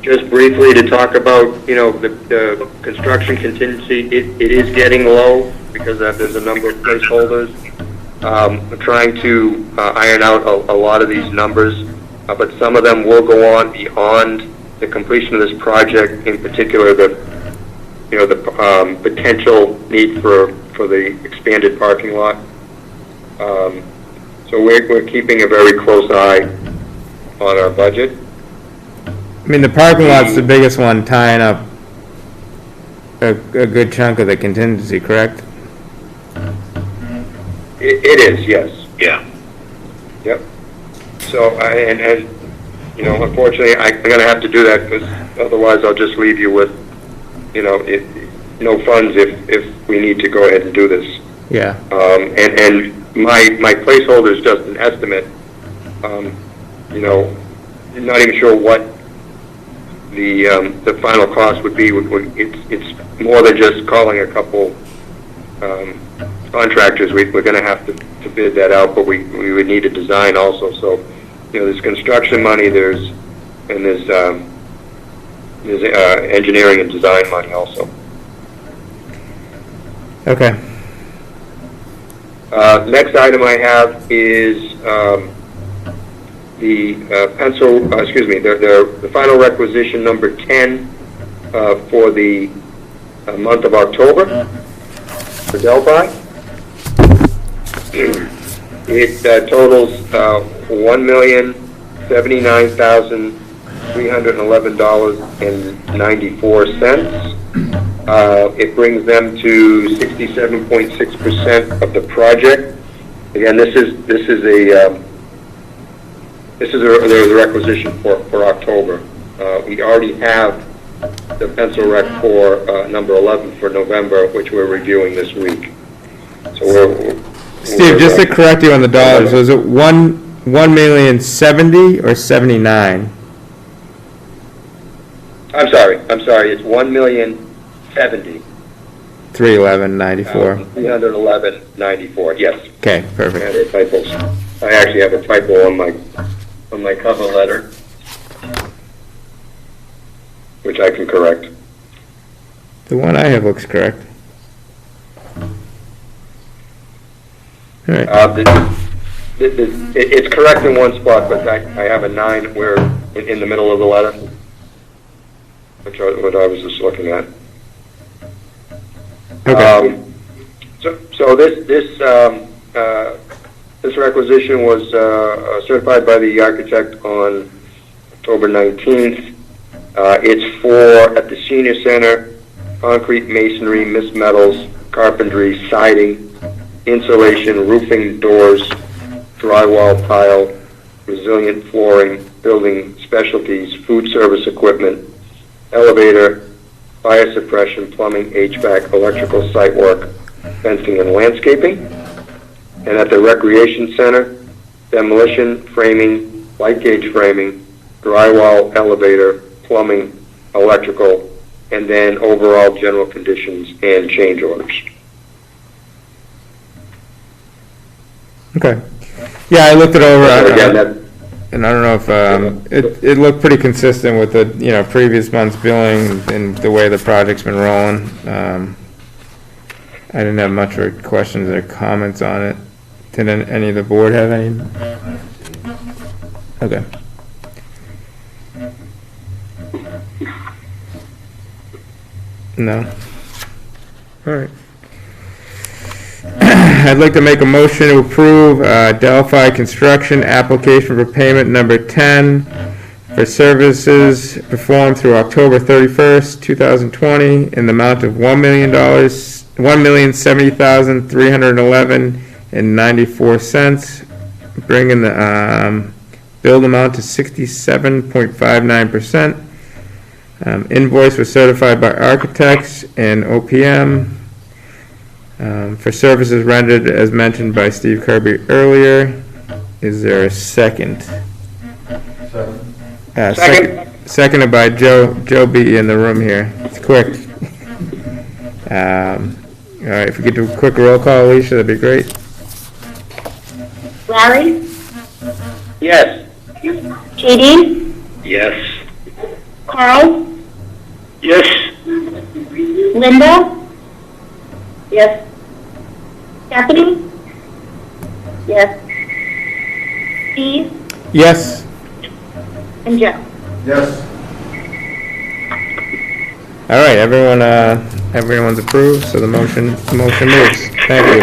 just briefly to talk about, the construction contingency. It is getting low because there's a number of placeholders. We're trying to iron out a lot of these numbers, but some of them will go on beyond the completion of this project. In particular, the potential need for the expanded parking lot. So we're keeping a very close eye on our budget. I mean, the parking lot's the biggest one, tying up a good chunk of the contingency, correct? It is, yes. Yeah. Yep. So, unfortunately, I'm going to have to do that because otherwise I'll just leave you with, no funds if we need to go ahead and do this. Yeah. And my placeholder is just an estimate. Not even sure what the final cost would be. It's more than just calling a couple contractors, we're gonna have to bid that out, but we would need a design also, so, there's construction money, there's engineering and design money also. Okay. Next item I have is the the final requisition number 10 for the month of October for Delphi. It totals $1,079,311.94. It brings them to 67.6% of the project. Again, this is the requisition for October. We already have the pencil rec for number 11 for November, which we're reviewing this week. So Steve, just to correct you on the dollars, was it 1,070,000 or 79? I'm sorry, it's 1,070,000. 311.94. 311.94. Yes. Okay, perfect. I had a typo. I actually have a typo on my cover letter, which I can correct. The one I have looks correct. All right. It's correct in one spot, but I have a 9 where in the middle of the letter, what I was just looking at. Okay. So this requisition was certified by the architect on October 19th. It's for, at the senior center, concrete, masonry, mist metals, carpentry, siding, insulation, roofing, doors, drywall, tile, resilient flooring, building specialties, food service equipment, elevator, fire suppression, plumbing, HVAC, electrical site work, fencing and landscaping. And at the recreation center, demolition, framing, light gauge framing, drywall, elevator, plumbing, electrical, and then overall general conditions and change orders. Okay. Yeah, I looked it over. Again, And I don't know if, it looked pretty consistent with the, previous month's billing and the way the project's been rolling. I didn't have much questions or comments on it. Did any of the board have any? Okay. No? All right. I'd like to make a motion to approve Delphi Construction application for payment number 10 for services performed through October 31st, 2020 in the amount of $1 million, $1,070,311.94, bringing the billed amount to 67.59%. Invoice was certified by architects and OPM. For services rendered as mentioned by Steve Kirby earlier. Is there a second? Second. Seconded by Joe B. in the room here. It's quick. All right, if we could do a quick roll call, Alicia, that'd be great. Larry? Yes. JD? Yes. Carl? Yes. Linda? Yes. Stephanie? Yes. Steve? Yes. And Joe? Yes. All right, everyone's approved, so the motion moves. Thank you.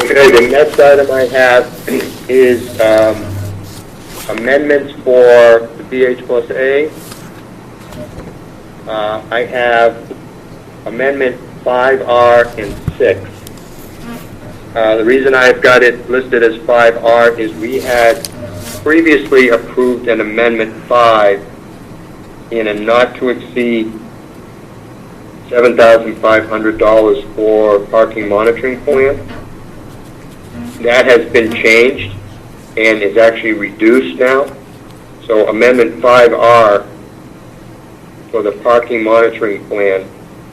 Okay, the next item I have is amendments for the BH plus A. I have amendment 5R and 6. The reason I've got it listed as 5R is we had previously approved an amendment 5 in a not to exceed $7,500 for parking monitoring plan. That has been changed and is actually reduced now. So amendment 5R for the parking monitoring plan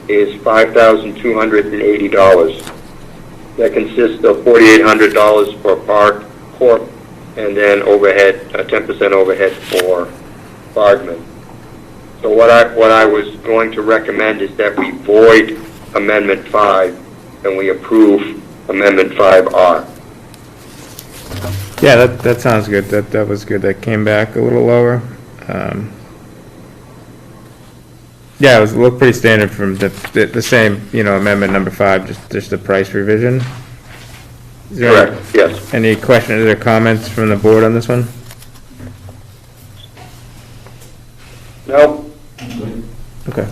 is $5,280. That consists of $4,800 for park corp and then overhead, 10% overhead for Bardman. So what I was going to recommend is that we void Amendment 5 and we approve Amendment 5R. Yeah, that sounds good. That was good. That came back a little lower. Yeah, it looked pretty standard from the same, amendment number 5, just the price revision. Is there Correct, yes. any questions or comments from the board on this one? No? Okay.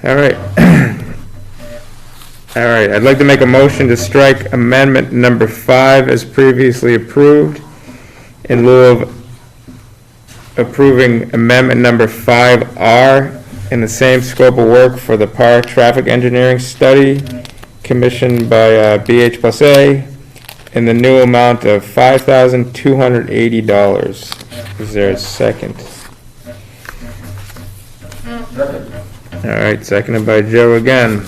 All right. All right, I'd like to make a motion to strike amendment number 5 as previously approved in lieu of approving amendment number 5R in the same scope of work for the park traffic engineering study commissioned by BH plus A in the new amount of $5,280. Is there a second? All right, seconded by Joe again.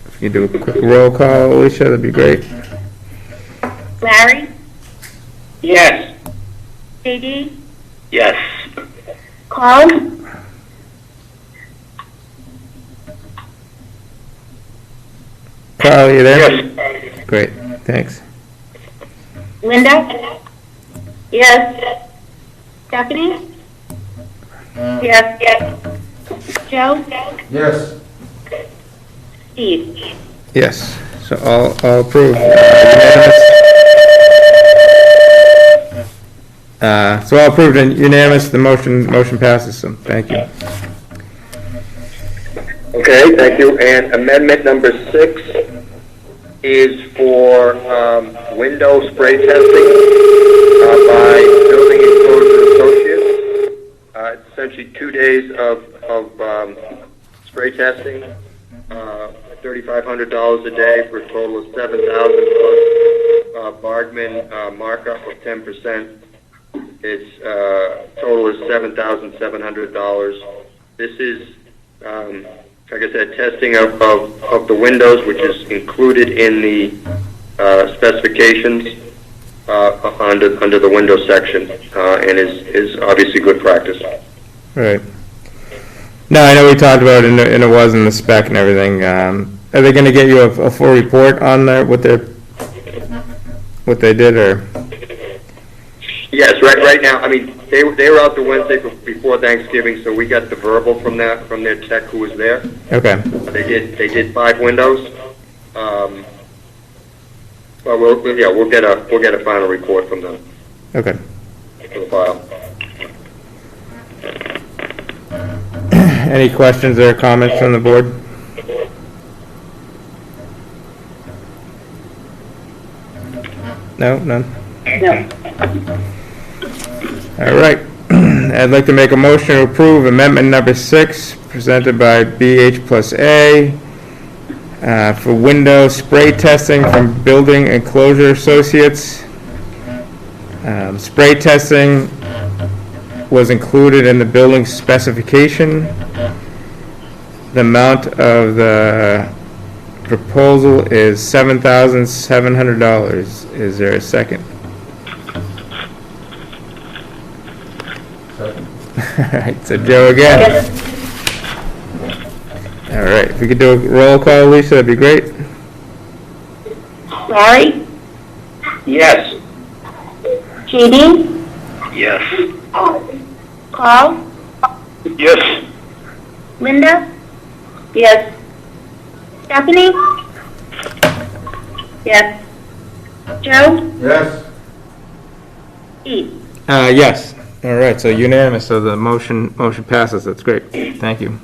If you do a quick roll call, Alicia, that'd be great. Larry, Yes. JD, Yes. Carl, Carl, you there? Yes. Great, thanks. Linda. Yes. Stephanie. Yes. Joe. Yes. Steve. Yes, so all approved. Unanimous. So all approved and unanimous, the motion passes, so thank you. Okay, thank you. And amendment number 6 is for window spray testing by Building Enclosure Associates. It's essentially 2 days of spray testing, $3,500 a day for a total of $7,000 plus Bardman markup of 10%. Its total is $7,700. This is, like I said, testing of the windows, which is included in the specifications under the window section, and is obviously good practice. Right. No, I know we talked about it, and it was in the spec and everything. Are they going to get you a full report on what they did, or? Yes, right now. I mean, they were out the Wednesday before Thanksgiving, so we got the verbal from their tech who was there. Okay. They did 5 windows. But we'll get a final report from them. Okay. For the file. Any questions or comments from the board? No, none. No. All right. I'd like to make a motion to approve amendment number 6 presented by BH plus A for window spray testing from Building Enclosure Associates. Spray testing was included in the building specification. The amount of the proposal is $7,700. Is there a second? Second. All right, so Joe again. All right, if we could do a roll call, Lisa, that'd be great. Larry, Yes. JD, Yes. Carl, Yes. Linda. Yes. Stephanie. Yes. Joe. Yes. Steve. Yes. All right, so unanimous, so the motion passes. That's great. Thank you.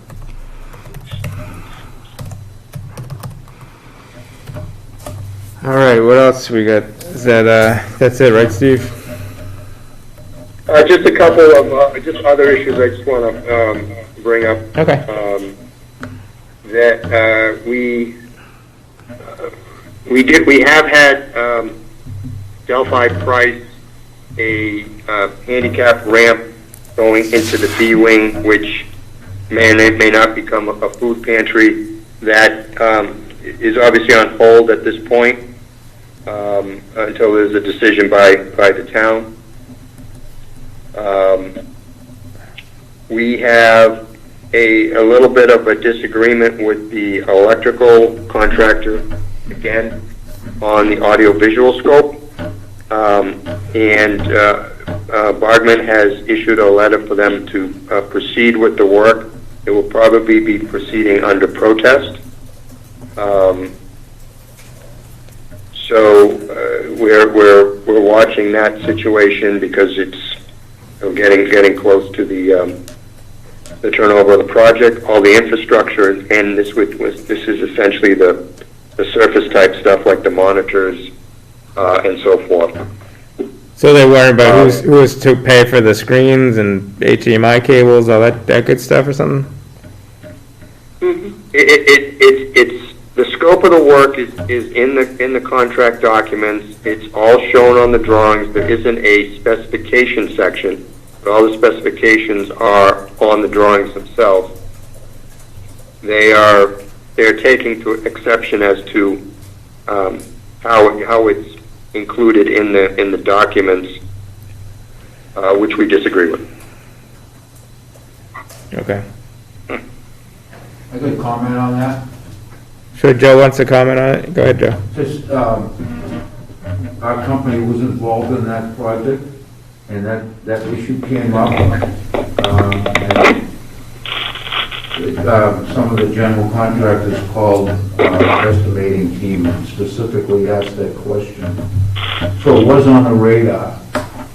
All right, what else we got? Is that's it, right, Steve? Just a couple of just other issues I just want to bring up. Okay. That we have had Delphi price a handicap ramp going into the B wing, which may not become a food pantry. That is obviously on hold at this point until there's a decision by the town. We have a little bit of a disagreement with the electrical contractor, again, on the audio-visual scope. Bargman has issued a letter for them to proceed with the work. It will probably be proceeding under protest. We're watching that situation because it's getting close to the turnover of the project. All the infrastructure, and this is essentially the surface type stuff like the monitors and so forth. So they worry about who's to pay for the screens and HDMI cables, all that good stuff or something? It's the scope of the work is in the contract documents. It's all shown on the drawings. There isn't a specification section, but all the specifications are on the drawings themselves. They're taking to exception as to how it's included in the documents, which we disagree with. Okay. I could comment on that. Sure, Joe wants to comment on it. Go ahead, Joe. Just, our company was involved in that project, and that issue came up. Some of the general contractors called our estimating team and specifically asked that question. So it was on the radar,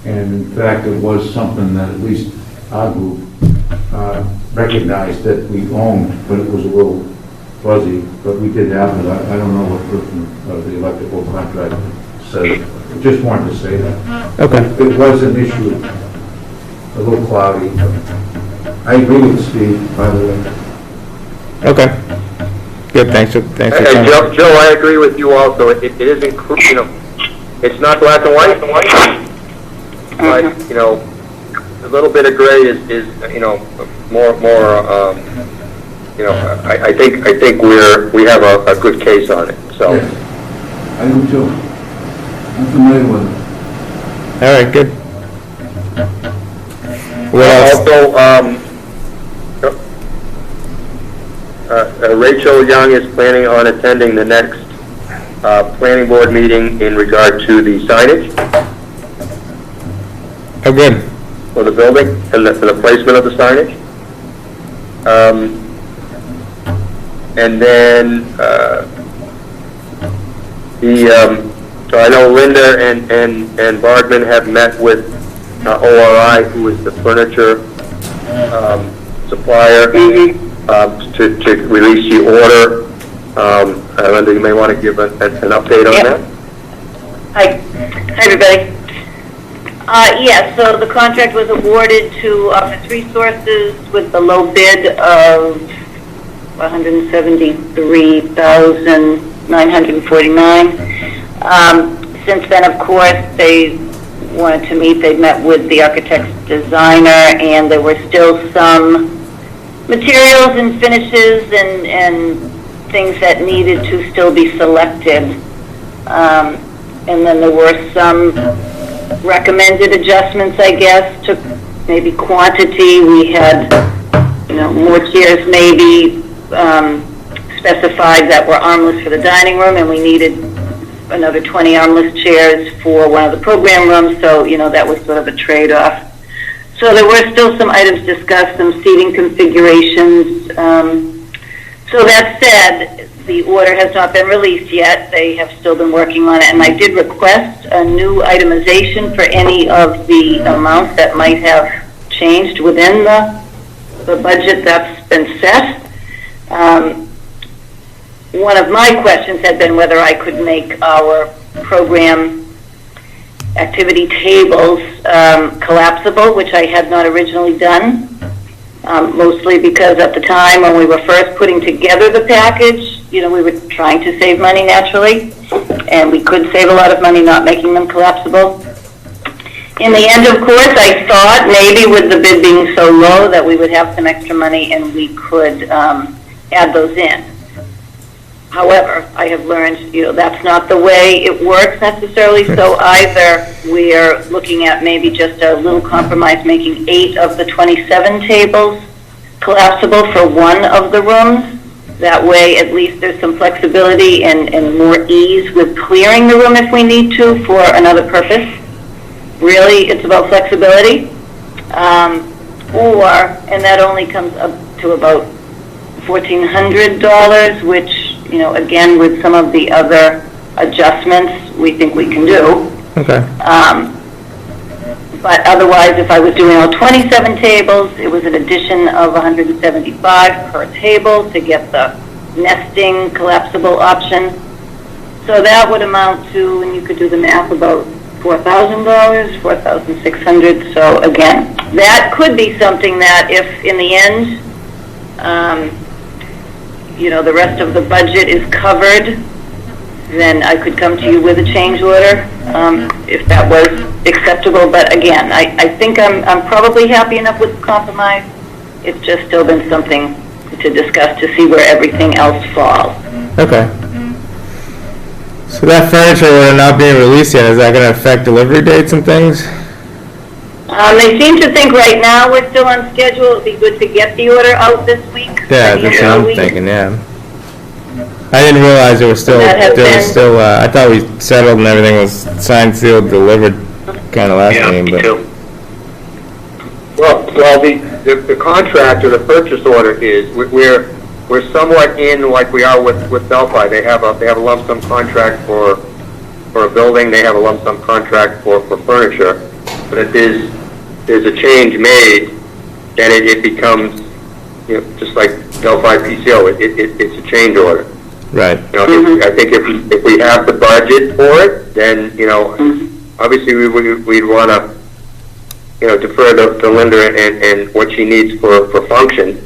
and in fact, it was something that at least our group recognized that we owned, but it was a little fuzzy, but we did have it. I don't know what the electrical contractor said. I just wanted to say that. Okay. It was an issue, a little cloudy. I agree with Steve, by the way. Okay. Good, thanks for Hey, coming. Joe, I agree with you also. It isn't, it's not black and white, but, a little bit of gray is more, I think we have a good case on it, so. Yes. I do too. I'm familiar with it. All right, good. What else? Also, Rachel Young is planning on attending the next planning board meeting in regard to the signage Oh, good. for the building and the placement of the signage. And then so I know Linda and Bargman have met with ORI, who is the furniture supplier, to release the order. Linda, you may want to give an update on that. Hi, everybody. Yeah, so the contract was awarded to Office Resources with the low bid of $173,949. Since then, of course, they wanted to meet. They met with the architect's designer, and there were still some materials and finishes and things that needed to still be selected. And then there were some recommended adjustments, I guess, to maybe quantity. We had, more chairs maybe specified that were armless for the dining room, and we needed another 20 armless chairs for one of the program rooms, so, that was sort of a trade-off. So there were still some items discussed, some seating configurations. So that said, the order has not been released yet. They have still been working on it, and I did request a new itemization for any of the amounts that might have changed within the budget that's been set. One of my questions had been whether I could make our program activity tables collapsible, which I had not originally done, mostly because at the time when we were first putting together the package, we were trying to save money naturally, and we could save a lot of money not making them collapsible. In the end, of course, I thought maybe with the bid being so low that we would have some extra money and we could add those in. However, I have learned, that's not the way it works necessarily, so either we're looking at maybe just a little compromise, making 8 of the 27 tables collapsible for one of the rooms. That way, at least there's some flexibility and more ease with clearing the room if we need to for another purpose. Really, it's about flexibility. And that only comes up to about $1,400, which, again, with some of the other adjustments, we think we can do. Okay. But otherwise, if I was doing all 27 tables, it was an addition of $175 per table to get the nesting collapsible option. So that would amount to, and you could do the math, about $4,000, $4,600. So again, that could be something that if in the end, the rest of the budget is covered, then I could come to you with a change order, if that was acceptable. But again, I think I'm probably happy enough with the compromise. It's just still been something to discuss to see where everything else falls. Okay. So that furniture order not being released yet, is that going to affect delivery dates and things? They seem to think right now we're still on schedule. It'd be good to get the order out this week. Yeah, that's what I'm thinking, yeah. I didn't realize it was still, I thought we settled and everything was signed, sealed, delivered kind of last meeting, but. Well, the contract or the purchase order is, we're somewhat in like we are with Delphi. They have a lump sum contract for a building, they have a lump sum contract for furniture. But if there's a change made, then it becomes, just like Delphi PCO, it's a change order. Right. I think if we have the budget for it, then, obviously we'd want to, defer to Linda and what she needs for function.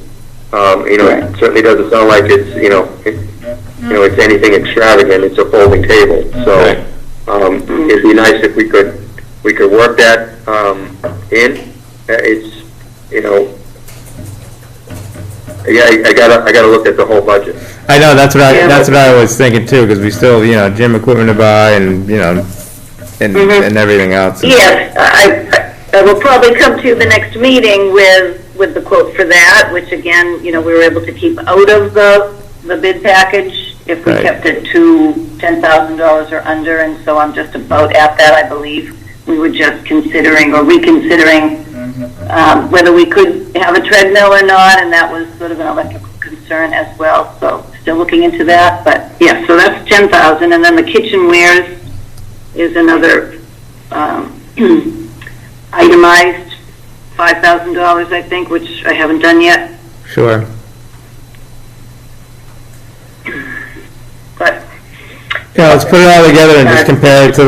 It certainly doesn't sound like it's, it's anything extravagant. It's a folding table. So, it'd be nice if we could work that, in. It's, I gotta look at the whole budget. I know, that's what I was thinking too, because we still, gym equipment to buy and, and everything else. Yes, I will probably come to the next meeting with the quote for that, which again, we were able to keep out of the bid package if we kept it to $10,000 or under, and so I'm just about at that, I believe. We were just considering or reconsidering whether we could have a treadmill or not, and that was sort of an electrical concern as well. So still looking into that, but yeah, so that's $10,000, and then the kitchenwares is another itemized $5,000, I think, which I haven't done yet. Sure. But yeah, let's put it all together and just compare it to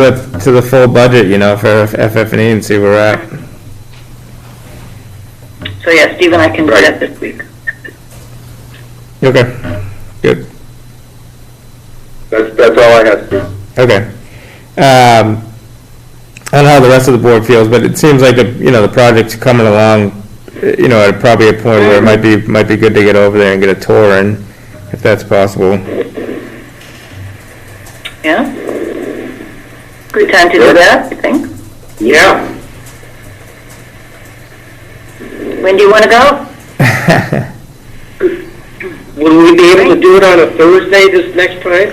the full budget, for FF&E and see where we're at. so yeah, Steve and I can do that this week. Okay, good. That's all I have, Steve. Okay. I don't know how the rest of the board feels, but it seems like the project's coming along, at probably a point where it might be good to get over there and get a tour in, if that's possible. Yeah? Good time to do that, you think? Yeah. When do you want to go? Would we be able to do it on a Thursday this next time?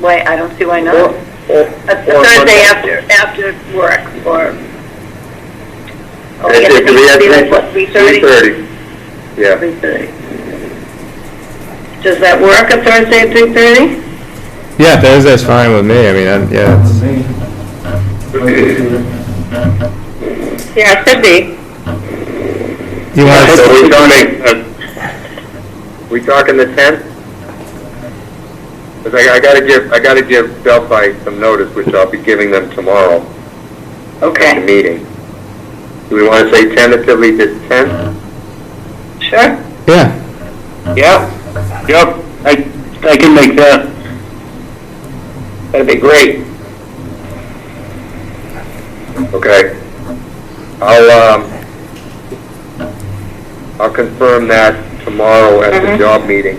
Wait, I don't see why not. Or A Thursday after work, or... It could be at 3:30? 3:30. Yeah. 3:30. Does that work, a Thursday at 3:30? Yeah, Thursday's fine with me. I mean, yeah. Yeah, it should be. You want So we talking the 10th? Because I gotta give Delphi some notice, which I'll be giving them tomorrow. Okay. At the meeting. Do we want to say tentatively the 10th? Sure. Yeah. Yeah. Yep. I can make that. That'd be great. Okay. I'll confirm that tomorrow at the job meeting.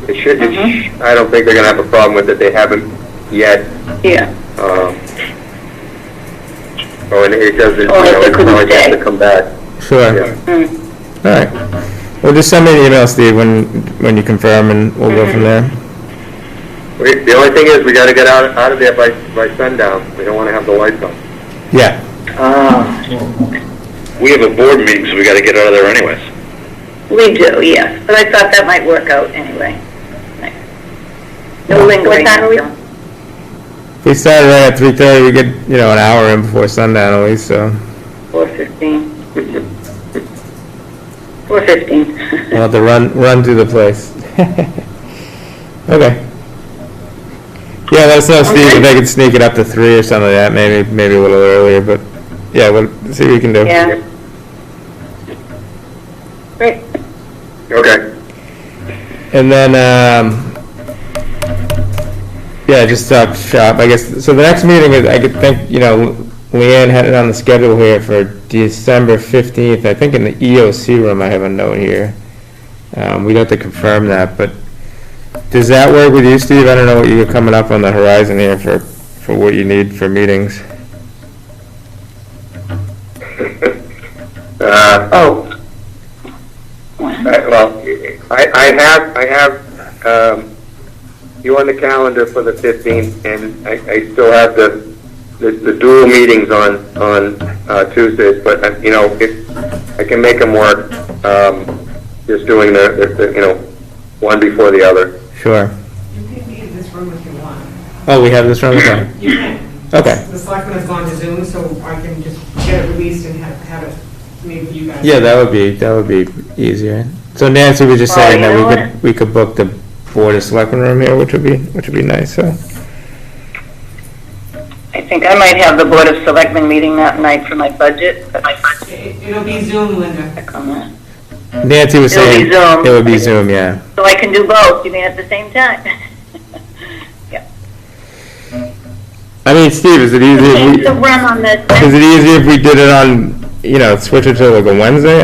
I don't think they're gonna have a problem with it. They haven't yet. Yeah. And it doesn't, Or if they it's couldn't not like they have stay. to come back. Sure. Yeah. All right. Well, just send me an email, Steve, when you confirm, and we'll go from there. The only thing is, we gotta get out of there by sundown. We don't wanna have the lights on. Yeah. We have a board meeting, so we got to get out of there anyways. We do, yes, but I thought that might work out anyway. No lingering. What time are we- If we started right at 3:30, we get, an hour in before sundown at least, so 4:15. 4:15. we'll have to run through the place. Okay. Yeah, let us know, Steve, if they can sneak it up to 3 or something like that, maybe a little earlier, but, yeah, we'll see what we can do. Yeah. Great. Okay. And then, yeah, just talk shop, I guess. So the next meeting is, I could think, Leanne had it on the schedule here for December 15th. I think in the EOC room, I have a note here. We'd have to confirm that, but does that work with you, Steve? I don't know what you're coming up on the horizon here for what you need for meetings. Oh. Well, I have you on the calendar for the 15th, and I still have the dual meetings on Tuesdays, but if I can make them work, just doing the one before the other. Sure. You can be in this room if you want. Oh, we have this room? Okay. You can. Okay. The selectman has gone to Zoom, so I can just get it released and have it made for you guys. Yeah, that would be easier. So Nancy was just saying that we could book the Board of Selectmen room here, which would be nice, so. I think I might have the Board of Selectmen meeting that night for my budget. It'll be Zoom, Linda. Check on that. Nancy was It'll be saying Zoom. it would be Zoom, yeah. So I can do both, you mean at the same time? Yeah. I mean, Steve, is it easier if we, The run on this. is it easier if we did it on, switch it to like a Wednesday?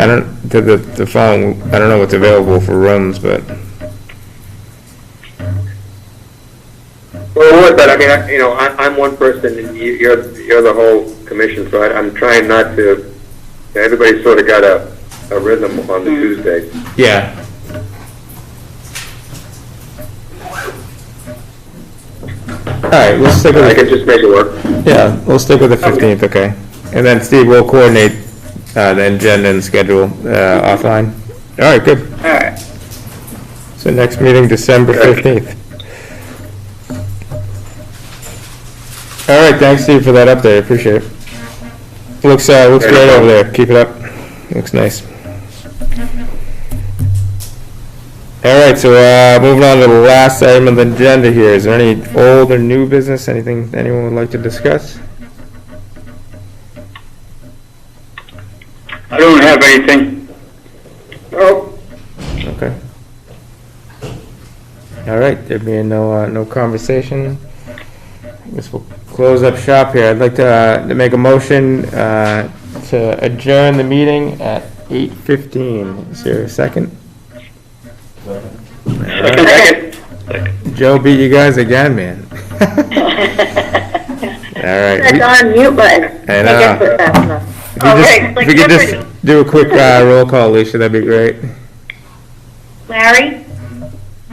To the following, I don't know what's available for rooms, but. Well, it would, but I mean, I'm one person, and you're the whole commission, so I'm trying not to. Everybody's sort of got a rhythm on the Tuesday. Yeah. All right, we'll stick with I it. can just make it work. Yeah, we'll stick with the 15th, okay. And then, Steve, we'll coordinate the agenda and schedule offline. All right, good. All right. So next meeting, December 15th. All right, thanks, Steve, for that update. Appreciate it. Looks great over there. Keep it up. Looks nice. All right, so moving on to the last item of the agenda here. Is there any old or new business? Anything anyone would like to discuss? I don't have anything. Oh, Okay. All right, there being no conversation, I guess we'll close up shop here. I'd like to make a motion to adjourn the meeting at 8:15. Is there a second? Second. Joe beat you guys again, man. All right. That's on mute button. I know. guess we're fast enough. If you All just- right, it's like if we could just Jeopardy. do a quick roll call, Alicia, that'd be great. Larry?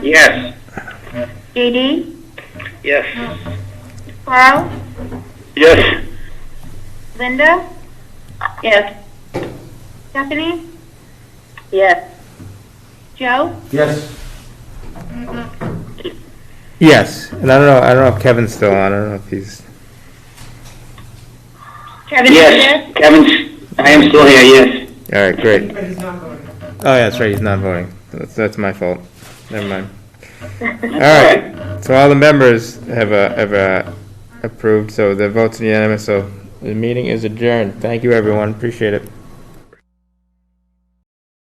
Yes. JD? Yes. Carl? Yes. Linda? Yes. Stephanie? Yes. Joe? Yes. Yes, and I don't know if Kevin's still on. I don't know if he's. Kevin? Yes. Kevin's, I am still here, yes. All right, great. But he's not voting. Oh, yeah, that's right. He's not voting. That's my fault. Never mind. All right. So all the members have approved. So the vote's unanimous. So the meeting is adjourned. Thank you, everyone. Appreciate it.